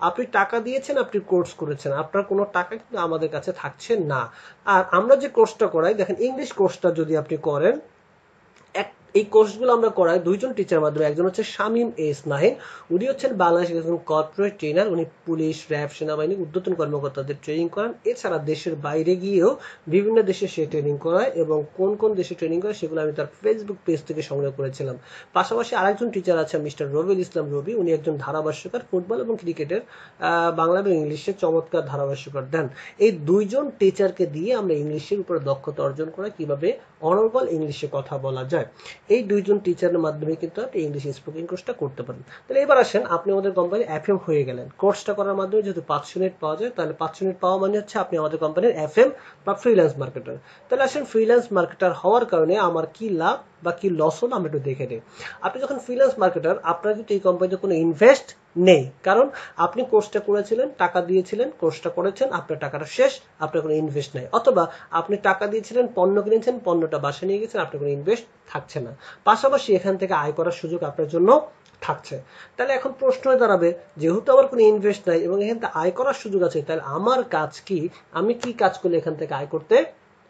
আপনি টাকা দিয়েছেন, আপনি কোর্স করেছেন, আপনার কোনো টাকা কিন্তু আমাদের কাছে থাকছে না। আর আমরা যে কোর্সটা করাই, দেখেন ইংলিশ কোর্সটা যদি আপনি করেন, এই কোর্সগুলো আমরা করাই দুইজন টিচার মাধ্যমে। একজন হচ্ছে শামীম এস নাহিন, উনি হচ্ছেন বাংলাদেশের একজন কর্পোরেট ট্রেনার। উনি পুলিশ, র্যাব, সেনাবাহিনী, ঊর্ধ্বতন কর্মকর্তাদের ট্রেনিং করান। এছাড়া দেশের বাইরে গিয়েও বিভিন্ন দেশে সে ট্রেনিং করায়, এবং কোন কোন দেশে ট্রেনিং করে সেগুলো আমি তার ফেসবুক পেজ থেকে সংগ্রহ করেছিলাম। পাশাপাশি আরেকজন টিচার আছে মিস্টার রবিউল ইসলাম রবি। উনি একজন ধারাভাষ্যকার, ফুটবল এবং ক্রিকেটের বাংলা এবং ইংলিশে চমৎকার ধারাভাষ্যকার দেন। এই দুইজন টিচারকে দিয়ে আমরা ইংলিশের উপরে দক্ষতা অর্জন করা, কিভাবে অনর্গল ইংলিশে কথা বলা যায়, এই দুইজন টিচারের মাধ্যমে কিন্তু আপনি ইংলিশ স্পিকিং কোর্সটা করতে পারেন। তাহলে এবার আসেন, আপনি আমাদের কোম্পানি এফএম হয়ে গেলেন। কোর্সটা করার মাধ্যমে যেহেতু ৫০০ ইউনিট পাওয়া যায়, তাহলে ৫০০ ইউনিট পাওয়া মানে হচ্ছে আপনি আমাদের কোম্পানির এফএম বা ফ্রিল্যান্স মার্কেটার। তাহলে আসেন, ফ্রিল্যান্স মার্কেটার হওয়ার কারণে আমার কি লাভ বা কি লস হলো আমরা একটু দেখে নিই। আপনি যখন ফ্রিল্যান্স মার্কেটার, আপনার কিন্তু এই কোম্পানিতে কোনো ইনভেস্ট নেই, কারণ আপনি কোর্সটা করেছিলেন, টাকা দিয়েছিলেন, কোর্সটা করেছেন, আপনার টাকাটা শেষ, আপনার কোনো ইনভেস্ট নাই। অথবা আপনি টাকা দিয়েছিলেন, পণ্য কিনেছেন, পণ্যটা বাসায় নিয়ে গেছেন, আপনার কোনো ইনভেস্ট থাকছে না। পাশাপাশি এখান থেকে আয় করার সুযোগ আপনার জন্য থাকছে। তাহলে এখন প্রশ্ন হয়ে দাঁড়াবে, যেহেতু আমার কোনো ইনভেস্ট নাই এবং এখান থেকে আয় করার সুযোগ আছে, তাহলে আমার কাজ কি, আমি কি কাজ করলে এখান থেকে আয় করতে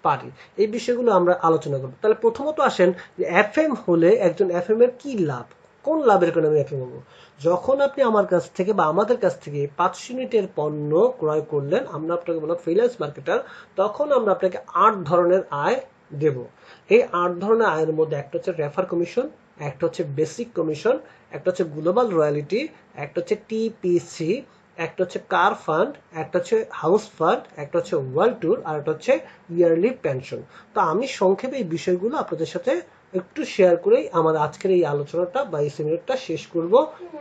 পারি, এই বিষয়গুলো আমরা আলোচনা করব। তাহলে প্রথমত আসেন, যে এফএম হলে একজন এফএম এর কি লাভ, কোন লাভের কারণে আমি এফএম হবো। যখন আপনি আমার কাছ থেকে বা আমাদের কাছ থেকে ৫০০ ইউনিটের পণ্য ক্রয় করলেন, আমরা আপনাকে বললাম ফ্রিল্যান্স মার্কেটার, তখন আমরা আপনাকে ৮ ধরনের আয় দেব। এই ৮ ধরনের আয়ের মধ্যে একটা হচ্ছে রেফার কমিশন, একটা হচ্ছে বেসিক কমিশন, একটা হচ্ছে গ্লোবাল রয়্যালিটি, একটা হচ্ছে টিপিসি, একটা হচ্ছে কার ফান্ড, একটা হচ্ছে হাউস ফান্ড, একটা হচ্ছে ওয়ার্ল্ড ট্যুর, আর একটা হচ্ছে ইয়ারলি পেনশন। তো আমি সংক্ষেপে এই বিষয়গুলো আপনাদের সাথে একটু শেয়ার করেই আমার আজকের এই আলোচনাটা বা এই সেমিনারটা শেষ করব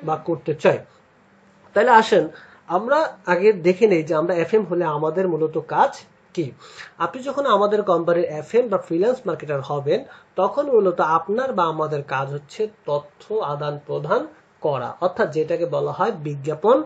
বা করতে চাই। তাহলে আসেন, আমরা আগে দেখে নেই যে আমরা এফএম হলে আমাদের মূলত কাজ কি। আপনি যখন আমাদের কোম্পানির এফএম বা ফ্রিল্যান্স মার্কেটার হবেন, তখন মূলত আপনার বা আমাদের কাজ হচ্ছে তথ্য আদান প্রদান করা, অর্থাৎ যেটাকে বলা হয় বিজ্ঞাপন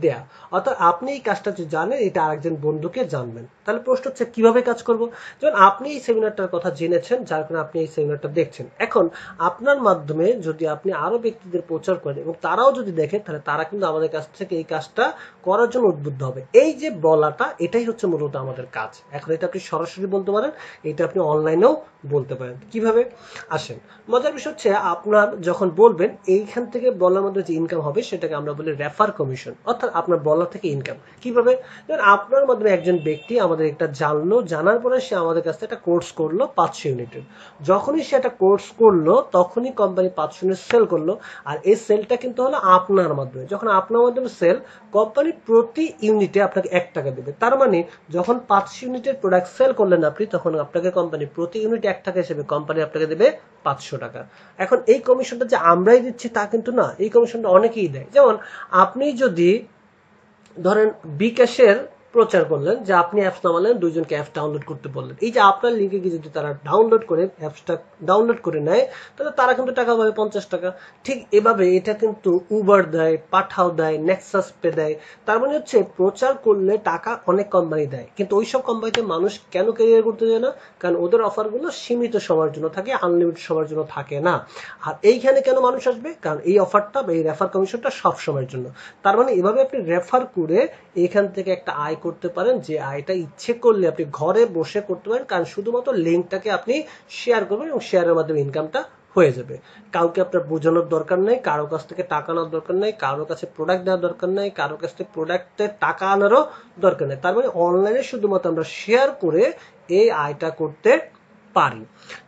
দেয়া। অর্থাৎ আপনি এই কাজটা যে জানেন, এটা আরেকজন বন্ধুকে জানবেন। তাহলে প্রশ্ন হচ্ছে কিভাবে কাজ করব। যেমন আপনি এই সেমিনারটার কথা জেনেছেন, যার কারণে আপনি এই সেমিনারটা দেখছেন। এখন আপনার মাধ্যমে যদি আপনি আরো ব্যক্তিদের প্রচার করেন এবং তারাও যদি দেখে, তাহলে তারা কিন্তু আমাদের কাছ থেকে এই কাজটা করার জন্য উদ্বুদ্ধ হবে। এই যে বলাটা, এটাই হচ্ছে মূলত আমাদের কাজ। এখন এটা আপনি সরাসরি বলতে পারেন, এটা আপনি অনলাইনেও বলতে পারেন। কিভাবে আসেন, মজার বিষয় হচ্ছে আপনার যখন বলবেন, এইখান থেকে বলার মধ্যে যে ইনকাম হবে সেটাকে আমরা বলি রেফার কমিশন, অর্থাৎ আপনার বলা থেকে ইনকাম। কিভাবে, আপনার মাধ্যমে একজন ব্যক্তি আমাদের একটা জানলো, জানার পরে সে আমাদের কাছ থেকে একটা কোর্স করলো ৫০০ ইউনিটের। যখনই সে একটা কোর্স করলো, তখনই কোম্পানি ৫০০ ইউনিট সেল করলো। আর এই সেলটা কিন্তু হলো আপনার মাধ্যমে। যখন আপনার মাধ্যমে সেল, কোম্পানি প্রতি ইউনিটে আপনাকে ১ টাকা দেবে। তার মানে যখন ৫০০ ইউনিটের প্রোডাক্ট সেল করলেন আপনি, তখন আপনাকে কোম্পানি প্রতি ইউনিট ১ টাকা হিসেবে কোম্পানি আপনাকে দেবে ৫০০ টাকা। এখন এই কমিশনটা যে আমরাই দিচ্ছি তা কিন্তু না, এই কমিশনটা অনেকেই দেয়। যেমন আপনি যদি ধরেন বিকাশের প্রচার করলেন, যে আপনি অ্যাপস নামালেন, দুইজনকে অ্যাপস ডাউনলোড করতে বললেন, এই যে আপনার লিঙ্কে গিয়ে যদি তারা ডাউনলোড করে অ্যাপসটা ডাউনলোড করে নেয়, তাহলে তারা কিন্তু টাকা পাবে ৫০ টাকা। ঠিক এভাবে এটা কিন্তু উবার দেয়, পাঠাও দেয়, নেক্সাস পে দেয়। তার মানে হচ্ছে প্রচার করলে টাকা অনেক কোম্পানি দেয়, কিন্তু ওইসব কোম্পানিতে মানুষ কেন ক্যারিয়ার করতে যায় না? কারণ ওদের অফারগুলো সীমিত সময়ের জন্য থাকে, আনলিমিটেড সময়ের জন্য থাকে না। আর এইখানে কেন মানুষ আসবে? কারণ এই অফারটা বা এই রেফার কমিশনটা সব সময়ের জন্য। তার মানে এভাবে আপনি রেফার করে এখান থেকে একটা আয় করতে পারেন, যে আয়টা ইচ্ছে করলে আপনি ঘরে বসে করতে পারেন, কারণ শুধুমাত্র লিঙ্কটাকে আপনি শেয়ার করবেন এবং শেয়ারের মাধ্যমে ইনকামটা হয়ে যাবে। কাউকে আপনার বোঝানোর দরকার নেই, কারো কাছ থেকে টাকা নেওয়ার দরকার নেই, কারো কাছে প্রোডাক্ট দেওয়ার দরকার নেই, কারো কাছ থেকে প্রোডাক্টের টাকা আনারও দরকার নেই। তার মানে অনলাইনে শুধুমাত্র আমরা শেয়ার করে এই আয়টা করতে পারি।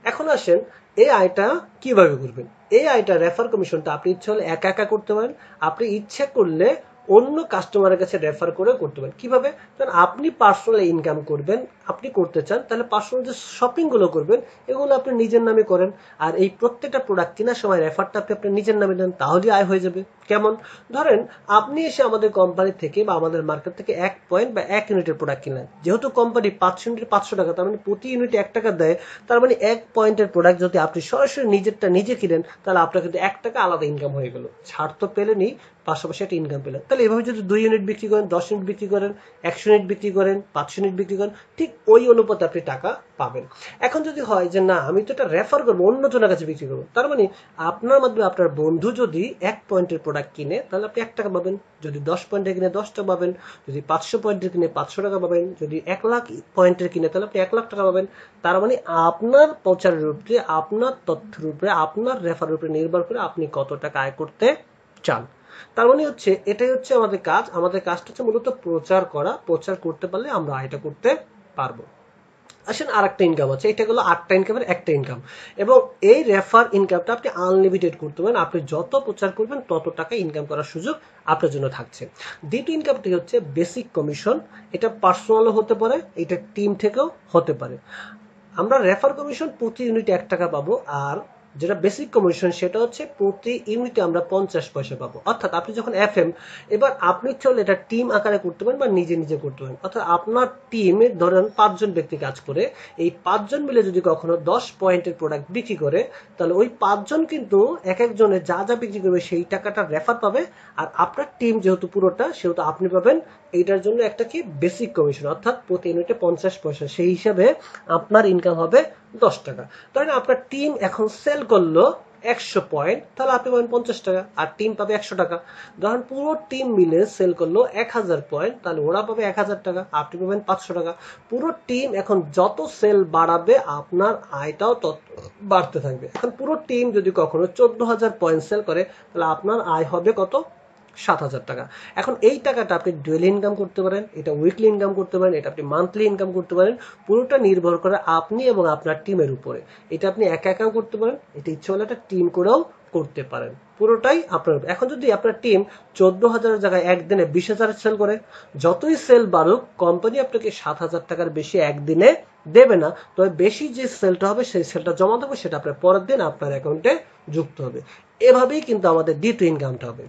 এখন আসেন এই আয়টা কিভাবে করবেন। এই আয়টা রেফার কমিশনটা আপনি ইচ্ছে হলে একা একা করতে পারেন, আপনি ইচ্ছে করলে অন্য কাস্টমারের কাছে রেফার করে করতে পারেন। কিভাবে? কারণ আপনি পার্সোনাল ইনকাম করবেন, আপনি করতে চান, তাহলে পার্সোনাল যে শপিং গুলো করবেন এগুলো আপনি নিজের নামে করেন, আর এই প্রত্যেকটা প্রোডাক্ট কেনার সময় রেফারটা আপনি আপনার নিজের নামে দেন, তাহলে আয় হয়ে যাবে। কেমন? ধরেন আপনি এসে আমাদের কোম্পানি থেকে বা আমাদের মার্কেট থেকে 1 পয়েন্ট বা 1 ইউনিটের প্রোডাক্ট কিনলেন, যেহেতু কোম্পানি 500 ইউনিট 500 টাকা, তার মানে প্রতি ইউনিটে 1 টাকা দেয়, তার মানে 1 পয়েন্টের প্রোডাক্ট যদি আপনি সরাসরি নিজেরটা নিজে কিনেন তাহলে আপনার কিন্তু 1 টাকা আলাদা ইনকাম হয়ে গেল। ছাড় তো পেলেনই, পাশাপাশি একটা ইনকাম পেলেন। তাহলে এভাবে যদি 2 ইউনিট বিক্রি করেন, 10 ইউনিট বিক্রি করেন, 100 ইউনিট বিক্রি করেন, 500 ইউনিট বিক্রি করেন, ঠিক ওই অনুপাতে আপনি টাকা পাবেন। এখন যদি হয় যে না আমি তো এটা রেফার করবো, অন্য জনের কাছে বিক্রি করবো, তার মানে আপনার মাধ্যমে আপনার বন্ধু যদি 1 পয়েন্টের প্রোডাক্ট কিনে তাহলে আপনি 1 টাকা পাবেন, যদি 10 পয়েন্টের কিনে 10 টাকা পাবেন, যদি 500 পয়েন্টের কিনে 500 টাকা পাবেন, যদি 1 লাখ পয়েন্টের কিনে তাহলে আপনি 1 লাখ টাকা পাবেন। তার মানে আপনার প্রচারের উপরে, আপনার তথ্যের উপরে, আপনার রেফারের উপরে নির্ভর করে আপনি কত টাকা আয় করতে চান। তার মানে হচ্ছে এটাই হচ্ছে আমাদের কাজ। আমাদের কাজটা হচ্ছে মূলত প্রচার করা, প্রচার করতে পারলে আমরা আয়টা করতে পারবো। আসেন আর একটা ইনকাম আছে, এটা হলো 8টা ইনকামের একটা ইনকাম, এবং এই রেফার ইনকামটা আপনি আনলিমিটেড করতে পারেন। আপনি যত প্রচার করবেন তত টাকা ইনকাম করার সুযোগ আপনার জন্য থাকছে। দ্বিতীয় ইনকামটি হচ্ছে বেসিক কমিশন। এটা পার্সোনালও হতে পারে, এটা টিম থেকেও হতে পারে। আমরা রেফার কমিশন প্রতি ইউনিটে 1 টাকা পাবো, আর যেটা বেসিক কমিশন সেটা হচ্ছে প্রতি ইউনিটে আমরা 50 পয়সা পাবো। অর্থাৎ আপনি যখন এফএম, এবার আপনি চলে এটা টিম আকারে করতে পারেন বা নিজে নিজে করতে পারেন। অর্থাৎ আপনার টিমে ধরেন 5 জন ব্যক্তি কাজ করে, এই 5 জন মিলে যদি কখনো 10 পয়েন্টের প্রোডাক্ট বিক্রি করে তাহলে ওই 5 জন কিন্তু এক একজনে যা যা বিক্রি করবে সেই টাকাটা রেফার পাবে, আর আপনার টিম যেহেতু পুরোটা সেহেতু আপনি পাবেন এইটার জন্য একটা কি বেসিক কমিশন, অর্থাৎ প্রতি ইউনিটে 50 পয়সা। সেই হিসাবে আপনার ইনকাম হবে 10 টাকা। ধরেন আপনার টিম এখন সেল করলো 100 পয়েন্ট, তাহলে আপনি পাবেন 50 টাকা আর টিম পাবে 100 টাকা। ধরেন পুরো টিম মিলে সেল করলো 1000 পয়েন্ট, তাহলে ওরা পাবে 1000 টাকা, আপনি পাবেন 500 টাকা। পুরো টিম এখন যত সেল বাড়াবে আপনার আয়টাও তত বাড়তে থাকবে। এখন পুরো টিম যদি কখনো 14,000 পয়েন্ট সেল করে তাহলে আপনার আয় হবে কত? 7,000 টাকা। এখন এই টাকাটা আপনি ডেইলি ইনকাম করতে পারেন, এটা উইকলি ইনকাম করতে পারেন, এটা আপনি মান্থলি ইনকাম করতে পারেন। পুরোটা নির্ভর করে আপনি এবং আপনার টিমের উপরে। এটা আপনি একা একাও করতে পারেন, এটা ইচ্ছে হলে একটা টিম করেও করতে পারেন, পুরোটাই আপনার। এখন যদি আপনার টিম 14,000 জায়গায় একদিনে 20,000 সেল করে, যতই সেল বাড়ুক কোম্পানি আপনাকে 7,000 টাকার বেশি একদিনে দেবে না, তবে বেশি যে সেলটা হবে সেই সেলটা জমা দেবে, সেটা আপনার পরের দিন আপনার অ্যাকাউন্টে যুক্ত হবে। এভাবেই কিন্তু আমাদের দ্বিতীয় ইনকামটা হবে।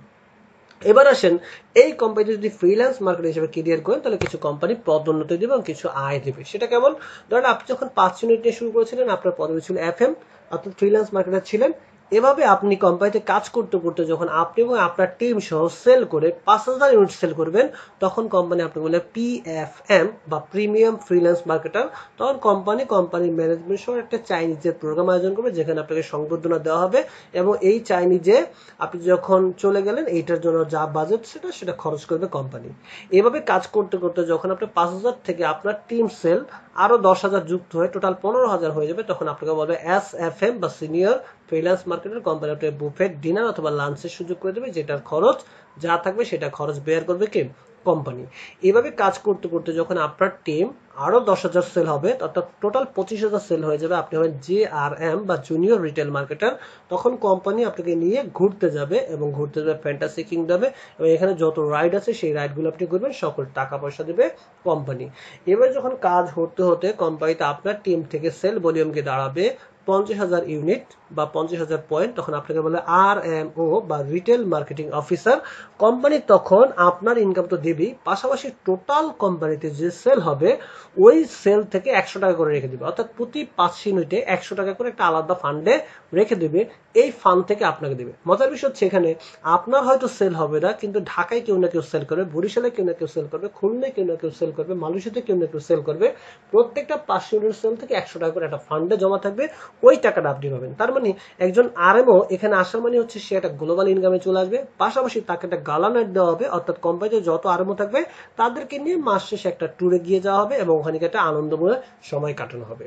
এবার আসেন এই কোম্পানি যদি ফ্রিল্যান্স মার্কেট হিসেবে ক্যারিয়ার করেন তাহলে কিছু কোম্পানি পদোন্নতি দেবে এবং কিছু আয় দেবে। সেটা কেমন? ধরেন আপনি যখন 5 ইউনিট নিয়ে শুরু করেছিলেন, আপনার পদবি ছিল এফএম, অর্থাৎ ফ্রিল্যান্স মার্কেটার ছিলেন। এভাবে আপনি কোম্পানিতে কাজ করতে করতে যখন আপনি এবং আপনার টিম সহ সেল করে 5,000 ইউনিট সেল করবেন, তখন কোম্পানি আপনাকে বলে পিএফএম বা প্রিমিয়াম ফ্রিল্যান্স মার্কেটার। তখন কোম্পানির ম্যানেজমেন্ট সহ একটা চাইনিজের প্রোগ্রাম আয়োজন করবে, যেখানে আপনাকে সংবর্ধনা দেওয়া হবে, এবং এই চাইনিজে আপনি যখন চলে গেলেন এইটার জন্য যা বাজেট সেটা খরচ করবে কোম্পানি। এভাবে কাজ করতে করতে যখন আপনার 5,000 থেকে আপনার টিম সেল আরো 10,000 যুক্ত হয়ে টোটাল 15,000 হয়ে যাবে, তখন আপনাকে বলবে এসএফএম বা সিনিয়র ফ্রিল্যান্স মার্কেটার। কোম্পানি আপনাকে বুফেট ডিনার অথবা লাঞ্চের সুযোগ করে দেবে, যেটার খরচ যা থাকবে সেটা খরচ বেয়ার করবে কে? কোম্পানি। এভাবে কাজ করতে করতে যখন আপনার টিম আরো 10,000 সেল হবে, অর্থাৎ টোটাল 25,000 সেল হয়ে যাবে, আপনি হবেন জেআরএম বা জুনিয়র রিটেল মার্কেটার। তখন কোম্পানি আপনাকে নিয়ে ঘুরতে যাবে, এবং ঘুরতে যাবে ফ্যান্টাসি কিংডমে, এবং এখানে যত রাইড আছে সেই রাইডগুলো আপনি করবেন, সকল টাকা পয়সা দেবে কোম্পানি। এবার যখন কাজ হতে হতে কোম্পানিতে আপনার টিম থেকে সেল ভলিউম গিয়ে দাঁড়াবে 50,000 ইউনিট বা 50,000 পয়েন্ট, তখন আপনাকে বলে আরএমও বা রিটেল মার্কেটিং অফিসার। কোম্পানি তখন আপনার ইনকাম তো দেবেই, পাশাপাশি টোটাল কোম্পানিতে যে সেল হবে ওই সেল থেকে 100 টাকা করে রেখে দিবে, অর্থাৎ প্রতি 5 ইউনিটে 100 টাকা করে একটা আলাদা ফান্ডে রেখে দিবে, এই ফান্ড থেকে আপনাকে দিবে। মজার বিষয় হচ্ছে এখানে আপনার হয়তো সেল হবে না, কিন্তু ঢাকায় কেউ না কেউ সেল করবে, বরিশালে কেউ না কেউ সেল করবে, খুলনায় কেউ না কেউ সেল করবে, মালয়েশিয়াতে কেউ না কেউ সেল করবে। প্রত্যেকটা 5 ইউনিট সেল থেকে 100 টাকা করে একটা ফান্ডে জমা থাকবে, ওই টাকাটা আপনি পাবেন। তার মানে একজন আরএমও এখানে আসার মানে হচ্ছে সে একটা গ্লোবাল ইনকামে চলে আসবে, পাশাপাশি তাকে একটা গালানার দেওয়া হবে, অর্থাৎ কোম্পানিতে যত আরএমও থাকবে তাদেরকে নিয়ে মাস শেষে একটা ট্যুরে গিয়ে যাওয়া হবে এবং ওখানে একটা আনন্দময় সময় কাটানো হবে।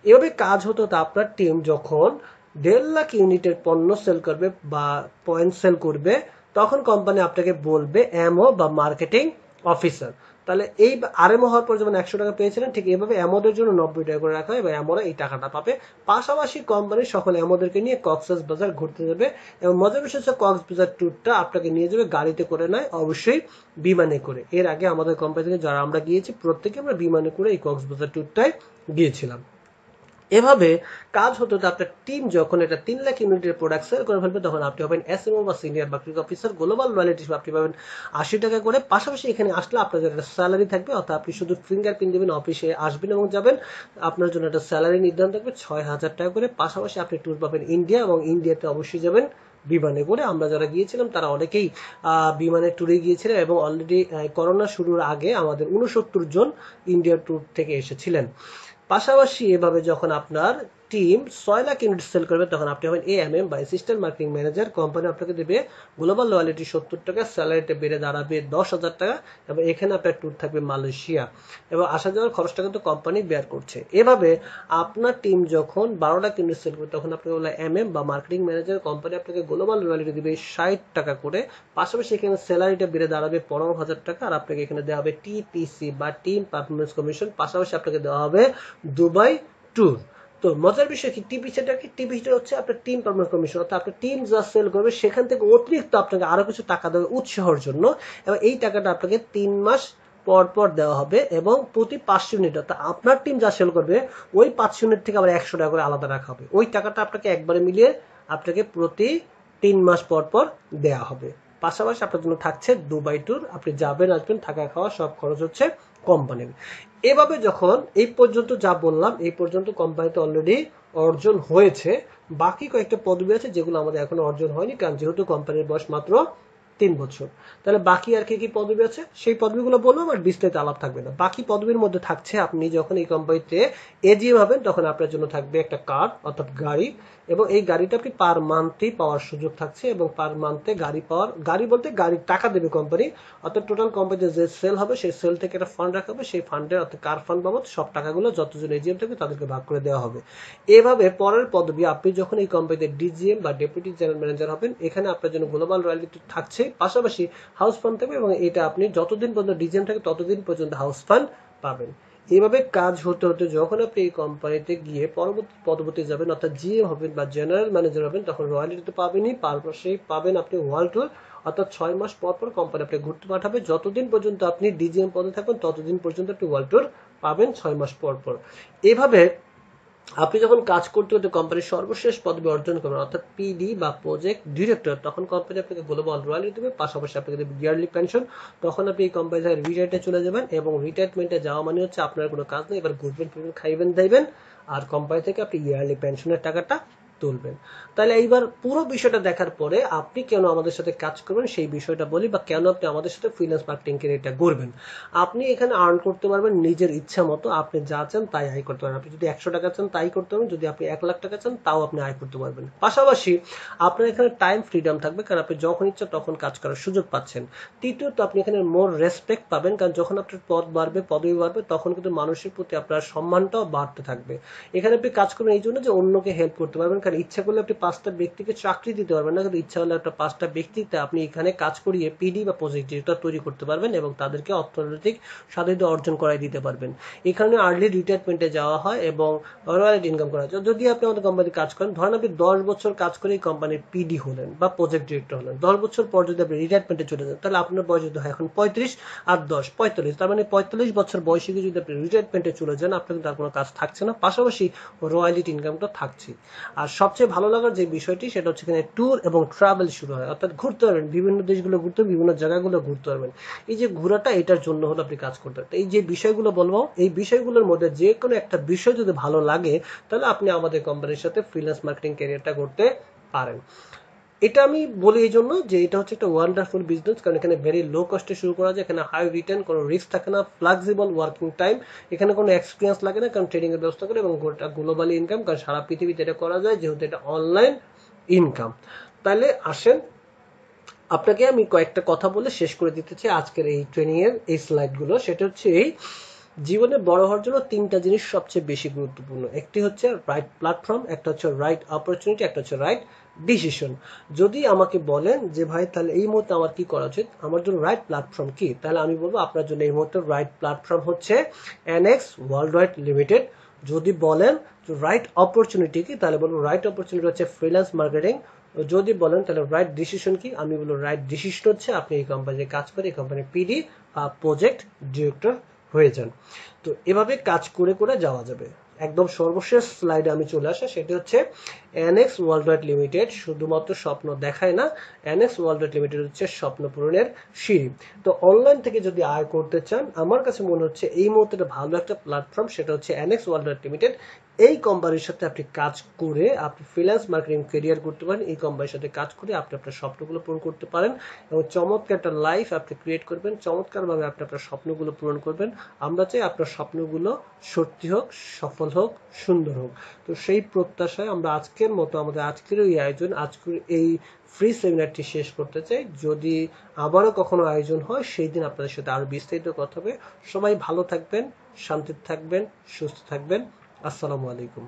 এভাবে কাজ হতো। তা আপনার টিম যখন 1.5 লাখ ইউনিটের পণ্য সেল করবে বা পয়েন্ট সেল করবে, তখন কোম্পানি আপনাকে বলবে এমও বা মার্কেটিং অফিসার। তাহলে এই আরএমও হওয়ার পর যেমন 100 টাকা পেয়েছিলেন, ঠিক এইভাবে এমওদের জন্য 90 টাকা করে রাখা হয় এবং এমওরা এই টাকাটা পাবে। পাশাপাশি কোম্পানির সকল এমওদেরকে নিয়ে কক্সবাজার ঘুরতে যাবে এবং মজার বিষয় হচ্ছে কক্সবাজার ট্যুরটা আপনাকে নিয়ে যাবে গাড়িতে করে নয়, অবশ্যই বিমানে করে। এর আগে আমাদের কোম্পানি থেকে যারা আমরা গিয়েছি প্রত্যেকে আমরা বিমানে করে এই কক্সবাজার ট্যুরটায় গিয়েছিলাম। এভাবে কাজ হতো। আপনার টিম যখন এটা 3 লাখ ইউনিটের প্রোডাক্ট সেল করে ফেলবে, তখন আপনি হবেন এসএমও বা senior marketing officer. Global loyalty হিসেবে আপনি পাবেন 80 টাকা করে। পাশাপাশি এখানে আসলে আপনার জন্য একটা স্যালারি থাকবে, অর্থাৎ আপনি শুধু ফিঙ্গারপ্রিন্ট দেবেন, অফিসে আসবেন এবং যাবেন, আপনার জন্য একটা স্যালারি নির্ধারণ থাকবে 6000 টাকা করে। পাশাপাশি আপনি ট্যুর পাবেন ইন্ডিয়া, এবং ইন্ডিয়াতে অবশ্যই যাবেন বিমানে করে। আমরা যারা গিয়েছিলাম তারা অনেকেই বিমানের ট্যুরে গিয়েছিলেন এবং অলরেডি করোনা শুরুর আগে আমাদের 69 জন ইন্ডিয়ার ট্যুর থেকে এসেছিলেন। পাশাপাশি এভাবে যখন আপনার টিম 6 লাখ ইউনিট সেল করবে, তখন আপনি হবেন এএমএম বা অ্যাসিস্ট্যান্ট মার্কেটিং ম্যানেজার। কোম্পানি আপনাকে দেবে গ্লোবাল লয়ালিটি 70 টাকা, স্যালারিটা বেড়ে দাঁড়াবে 10,000 টাকা এবং এখানে আপনার ট্যুর থাকবে মালয়েশিয়া এবং আসা যাওয়ার খরচটা কিন্তু কোম্পানি বেয়ার করছে। এভাবে আপনার টিম যখন 12 লাখ ইউনিট সেল করবে, তখন আপনাকে বলে এমএম বা মার্কেটিং ম্যানেজার। কোম্পানি আপনাকে গ্লোবাল লয়ালিটি দেবে 60 টাকা করে। পাশাপাশি এখানে স্যালারিটা বেড়ে দাঁড়াবে 15,000 টাকা আর আপনাকে এখানে দেওয়া হবে টিপিসি বা টিম পারফরমেন্স কমিশন। পাশাপাশি আপনাকে দেওয়া হবে দুবাই ট্যুর। তো মজার বিষয় কি, টিপিসিটা কি? টিপিসিটা হচ্ছে আপনার টিম পারফরমেন্স কমিশন, অর্থাৎ আপনার টিম যা সেল করবে সেখান থেকে অতিরিক্ত আপনাকে আরো কিছু টাকা দেবে উৎসাহের জন্য, এবং এই টাকাটা আপনাকে 3 মাস পর পর দেওয়া হবে এবং প্রতি 5 ইউনিট, অর্থাৎ আপনার টিম যা সেল করবে ওই 5 ইউনিট থেকে আবার 100 টাকা করে আলাদা রাখা হবে। ওই টাকাটা আপনাকে একবারে মিলিয়ে আপনাকে প্রতি 3 মাস পর পর দেওয়া হবে। পাশাপাশি আপনার জন্য থাকছে দুবাই ট্যুর, আপনি যাবেন আসবেন, থাকা খাওয়া সব খরচ হচ্ছে কোম্পানির। এভাবে যখন এই পর্যন্ত যা বললাম, এই পর্যন্ত কোম্পানিতে অলরেডি অর্জন হয়েছে। বাকি কয়েকটা পদবি আছে যেগুলো আমাদের এখনো অর্জন হয়নি, কারণ যেহেতু কোম্পানির বয়স মাত্র 3 বছর। তাহলে বাকি আর কি কি পদবি আছে সেই পদবিগুলো বললাম, আর বিস্তারিত আলাপ থাকবে না। বাকি পদবির মধ্যে থাকছে আপনি যখন এই কোম্পানিতে এজিএম হবেন, তখন আপনার জন্য থাকবে একটা কার, অর্থাৎ গাড়ি, এবং এই গাড়িটা আপনি পার মান্থই পাওয়ার সুযোগ থাকছে এবং পার মান্থে গাড়ি পাওয়ার, গাড়ি বলতে গাড়ির টাকা দেবে কোম্পানি, অর্থাৎ টোটাল কোম্পানিতে যে সেল হবে সেই সেল থেকে একটা ফান্ড রাখা হবে, সেই ফান্ডের অর্থাৎ কার ফান্ড বাবদ সব টাকাগুলো যতজন এজিএম থাকবে তাদেরকে ভাগ করে দেওয়া হবে। এভাবে পরের পদবি, আপনি যখন এই কোম্পানিতে ডিজিএম বা ডেপুটি জেনারেল ম্যানেজার হবেন, এখানে আপনার জন্য গ্লোবাল রয়্যালিটি থাকছে, পাশাপাশি হাউস ফান্ড থাকবে এবং এটা আপনি যতদিন পর্যন্ত ডিজিএম থাকে ততদিন পর্যন্ত হাউস ফান্ড পাবেন। এইভাবে কাজ হতে হতে যখন আপনি এই কোম্পানিতে গিয়ে পরবর্তী পদবর্তী যাবেন, অর্থাৎ জিএম হবেন বা জেনারেল ম্যানেজার হবেন, তখন রয়্যালিটি তো পাবেনই, পাশাপাশি পাবেন আপনি ওয়ার্ল্ড ট্যুর, অর্থাৎ 6 মাস পর পর কোম্পানি আপনি ঘুরতে পাঠাবে। যতদিন পর্যন্ত আপনি ডিজিএম পদে থাকবেন ততদিন পর্যন্ত আপনি ওয়ার্ল্ড ট্যুর পাবেন 6 মাস পর পর। এভাবে আপনি যখন কাজ করতে করতে কোম্পানির সর্বশেষ পদবি অর্জন করবেন, অর্থাৎ পিডি বা প্রজেক্ট ডিরেক্টর, তখন কোম্পানি আপনাকে গ্লোবাল রয়্যালিটি দেবে, পাশাপাশি আপনাকে দেবে ইয়ারলি পেনশন। তখন আপনি এই কোম্পানি থেকে রিটায়ার্ডে চলে যাবেন এবং রিটায়ারমেন্টে যাওয়া মানে হচ্ছে আপনার কোনো কাজ নেই, এবার ঘুরবেন ফিরবেন খাইবেন দাইবেন আর কোম্পানি থেকে আপনি ইয়ারলি পেনশনের টাকাটা তুলবেন। তাহলে এইবার পুরো বিষয়টা দেখার পরে আপনি কেন আমাদের সাথে কাজ করবেন সেই বিষয়টা বলি, বা কেন আপনি আমাদের সাথে ফ্রিল্যান্স মার্কেটিং ক্যারিয়ারটা করবেন। আপনি এখানে আর্ন করতে পারবেন নিজের ইচ্ছা মতো, আপনি যা চান তাই আয় করতে পারবেন। আপনি যদি 100 টাকা চান তাই করতে পারবেন, যদি আপনি 1 লাখ টাকা চান তাও আপনি আয় করতে পারবেন। পাশাপাশি আপনার এখানে টাইম ফ্রিডম থাকবে, কারণ আপনি যখন ইচ্ছা তখন কাজ করার সুযোগ পাচ্ছেন। তৃতীয়ত, আপনি এখানে মোর রেসপেক্ট পাবেন, কারণ যখন আপনার পদ বাড়বে, পদবি বাড়বে, তখন কিন্তু মানুষের প্রতি আপনার সম্মানটাও বাড়তে থাকবে। এখানে আপনি কাজ করবেন এই জন্য যে অন্যকে হেল্প করতে পারবেন, কারণ ইচ্ছা করলে আপনি 5টা ব্যক্তিকে চাকরি দিতে পারবেন না, কিন্তু ইচ্ছা হলে একটা 5টা ব্যক্তিতে আপনি এখানে কাজ করিয়ে পিডি বা প্রজেক্ট ডিরেক্টর তৈরি করতে পারবেন এবং তাদেরকে অর্থনৈতিক স্বাধীনতা অর্জন করাই দিতে পারবেন। এখানে আর্লি রিটায়ারমেন্টে যাওয়া হয় এবং রয়্যালিটি ইনকাম করা যায়। যদি আপনি আমাদের কোম্পানি কাজ করেন, ধরেন আপনি 10 বছর কাজ করে এই কোম্পানির পিডি হলেন বা প্রজেক্ট ডিরেক্টর হলেন, 10 বছর পর যদি আপনি রিটায়ারমেন্টে চলে যান, তাহলে আপনার বয়স যদি হয় এখন 35 আর 10 45, তার মানে 45 বছর বয়সে যদি আপনি রিটায়ারমেন্টে চলে যান, আপনার কিন্তু আর কোনো কাজ থাকছে না, পাশাপাশি রয়্যালিটি ইনকামটা থাকছে। আর সবচেয়ে ভালো লাগার যে বিষয়টি সেটা হচ্ছে এখানে ট্যুর এবং ট্রাভেল শুরু হয়, অর্থাৎ ঘুরতে পারবেন, বিভিন্ন দেশগুলো ঘুরতে, বিভিন্ন জায়গাগুলো ঘুরতে পারবেন। এই যে ঘোরাটা, এটার জন্য হলো আপনি কাজ করতে পারেন। এই যে বিষয়গুলো বলবো, এই বিষয়গুলোর মধ্যে যে কোনো একটা বিষয় যদি ভালো লাগে, তাহলে আপনি আমাদের কোম্পানির সাথে ফ্রিল্যান্স মার্কেটিং ক্যারিয়ারটা করতে পারেন। এটা আমি বলি এই জন্য যে এটা হচ্ছে একটা ওয়ান্ডারফুল বিজনেস, কারণ এখানে ভেরি লো কস্টে শুরু করা যায়, এখানে হাই রিটার্ন, কোনো রিস্ক থাকে না, ফ্লেক্সিবল ওয়ার্কিং টাইম, এখানে কোনো এক্সপিরিয়েন্স লাগে না, কারণ ট্রেডিং এর ব্যবস্থা করে, এবং গোটা গ্লোবালি ইনকাম, কারণ সারা পৃথিবীতে এটা করা যায়, যেহেতু এটা অনলাইন ইনকাম। তাহলে আসেন, আপনাকে আমি কয়েকটা কথা বলে শেষ করে দিতে চাই আজকের এই ট্রেনিং এর এই স্লাইডগুলো। সেটা হচ্ছে এই জীবনে বড় হওয়ার জন্য তিনটা জিনিস সবচেয়ে বেশি গুরুত্বপূর্ণ। একটি হচ্ছে রাইট প্ল্যাটফর্ম, একটা হচ্ছে রাইট অপরচুনিটি, একটা হচ্ছে রাইট ডিসিশন। যদি আমাকে বলেন যে ভাই তাহলে এই মুহূর্তে আমার কি করা উচিত, আমার জন্য রাইট প্ল্যাটফর্ম কি, তাহলে আমি বলবো আপনার জন্য এই মুহূর্তে রাইট প্ল্যাটফর্ম হচ্ছে এনএক্স ওয়ার্ল্ড ওয়াইড লিমিটেড। যদি বলেন রাইট অপরচুনিটি কি, তাহলে বলবো রাইট অপরচুনিটি হচ্ছে ফ্রিল্যান্স মার্কেটিং। যদি বলেন তাহলে রাইট ডিসিশন কি, আমি বলবো রাইট ডিসিশন হচ্ছে আপনি এই কোম্পানিতে কাজ করে এই কোম্পানির পিডি বা প্রজেক্ট ডিরেক্টর হয়ে যান। তো এভাবে কাজ করে করে যাওয়া যাবে। একদম সর্বশেষ স্লাইডে আমি চলে আসা, সেটি হচ্ছে এনএক্স ওয়ার্ল্ড ওয়াইড লিমিটেড শুধুমাত্র স্বপ্ন দেখায় না, এনএক্স ওয়ার্ল্ড ওয়াইড লিমিটেড হচ্ছে স্বপ্ন পূরণের সিঁড়ি। তো অনলাইন থেকে যদি আয় করতে চান, আমার কাছে মনে হচ্ছে এই মুহূর্তে ভালো একটা প্ল্যাটফর্ম, সেটা হচ্ছে এনএক্স ওয়ার্ল্ড ওয়াইড লিমিটেড। এই কোম্পানির সাথে আপনি কাজ করে আপনি ফ্রিল্যান্স মার্কেটিং ক্যারিয়ার করতে পারেন, এই কোম্পানির সাথে কাজ করে আপনি আপনার স্বপ্নগুলো পূরণ করতে পারেন, এবং চমৎকার একটা লাইফ আপনি ক্রিয়েট করবেন, চমৎকারভাবে আপনি আপনার স্বপ্নগুলো পূরণ করবেন। আমরা চাই আপনার স্বপ্নগুলো সত্যি হোক, সফল হোক, সুন্দর হোক। তো সেই প্রত্যাশায় আমরা আজকের মতো আমাদের আজকের এই আয়োজন, আজকের এই ফ্রি সেমিনারটি শেষ করতে চাই। যদি আবারও কখনো আয়োজন হয়, সেই দিন আপনাদের সাথে আরো বিস্তারিত কথা হবে। সবাই ভালো থাকবেন, শান্তিতে থাকবেন, সুস্থ থাকবেন। আসসালামু আলাইকুম।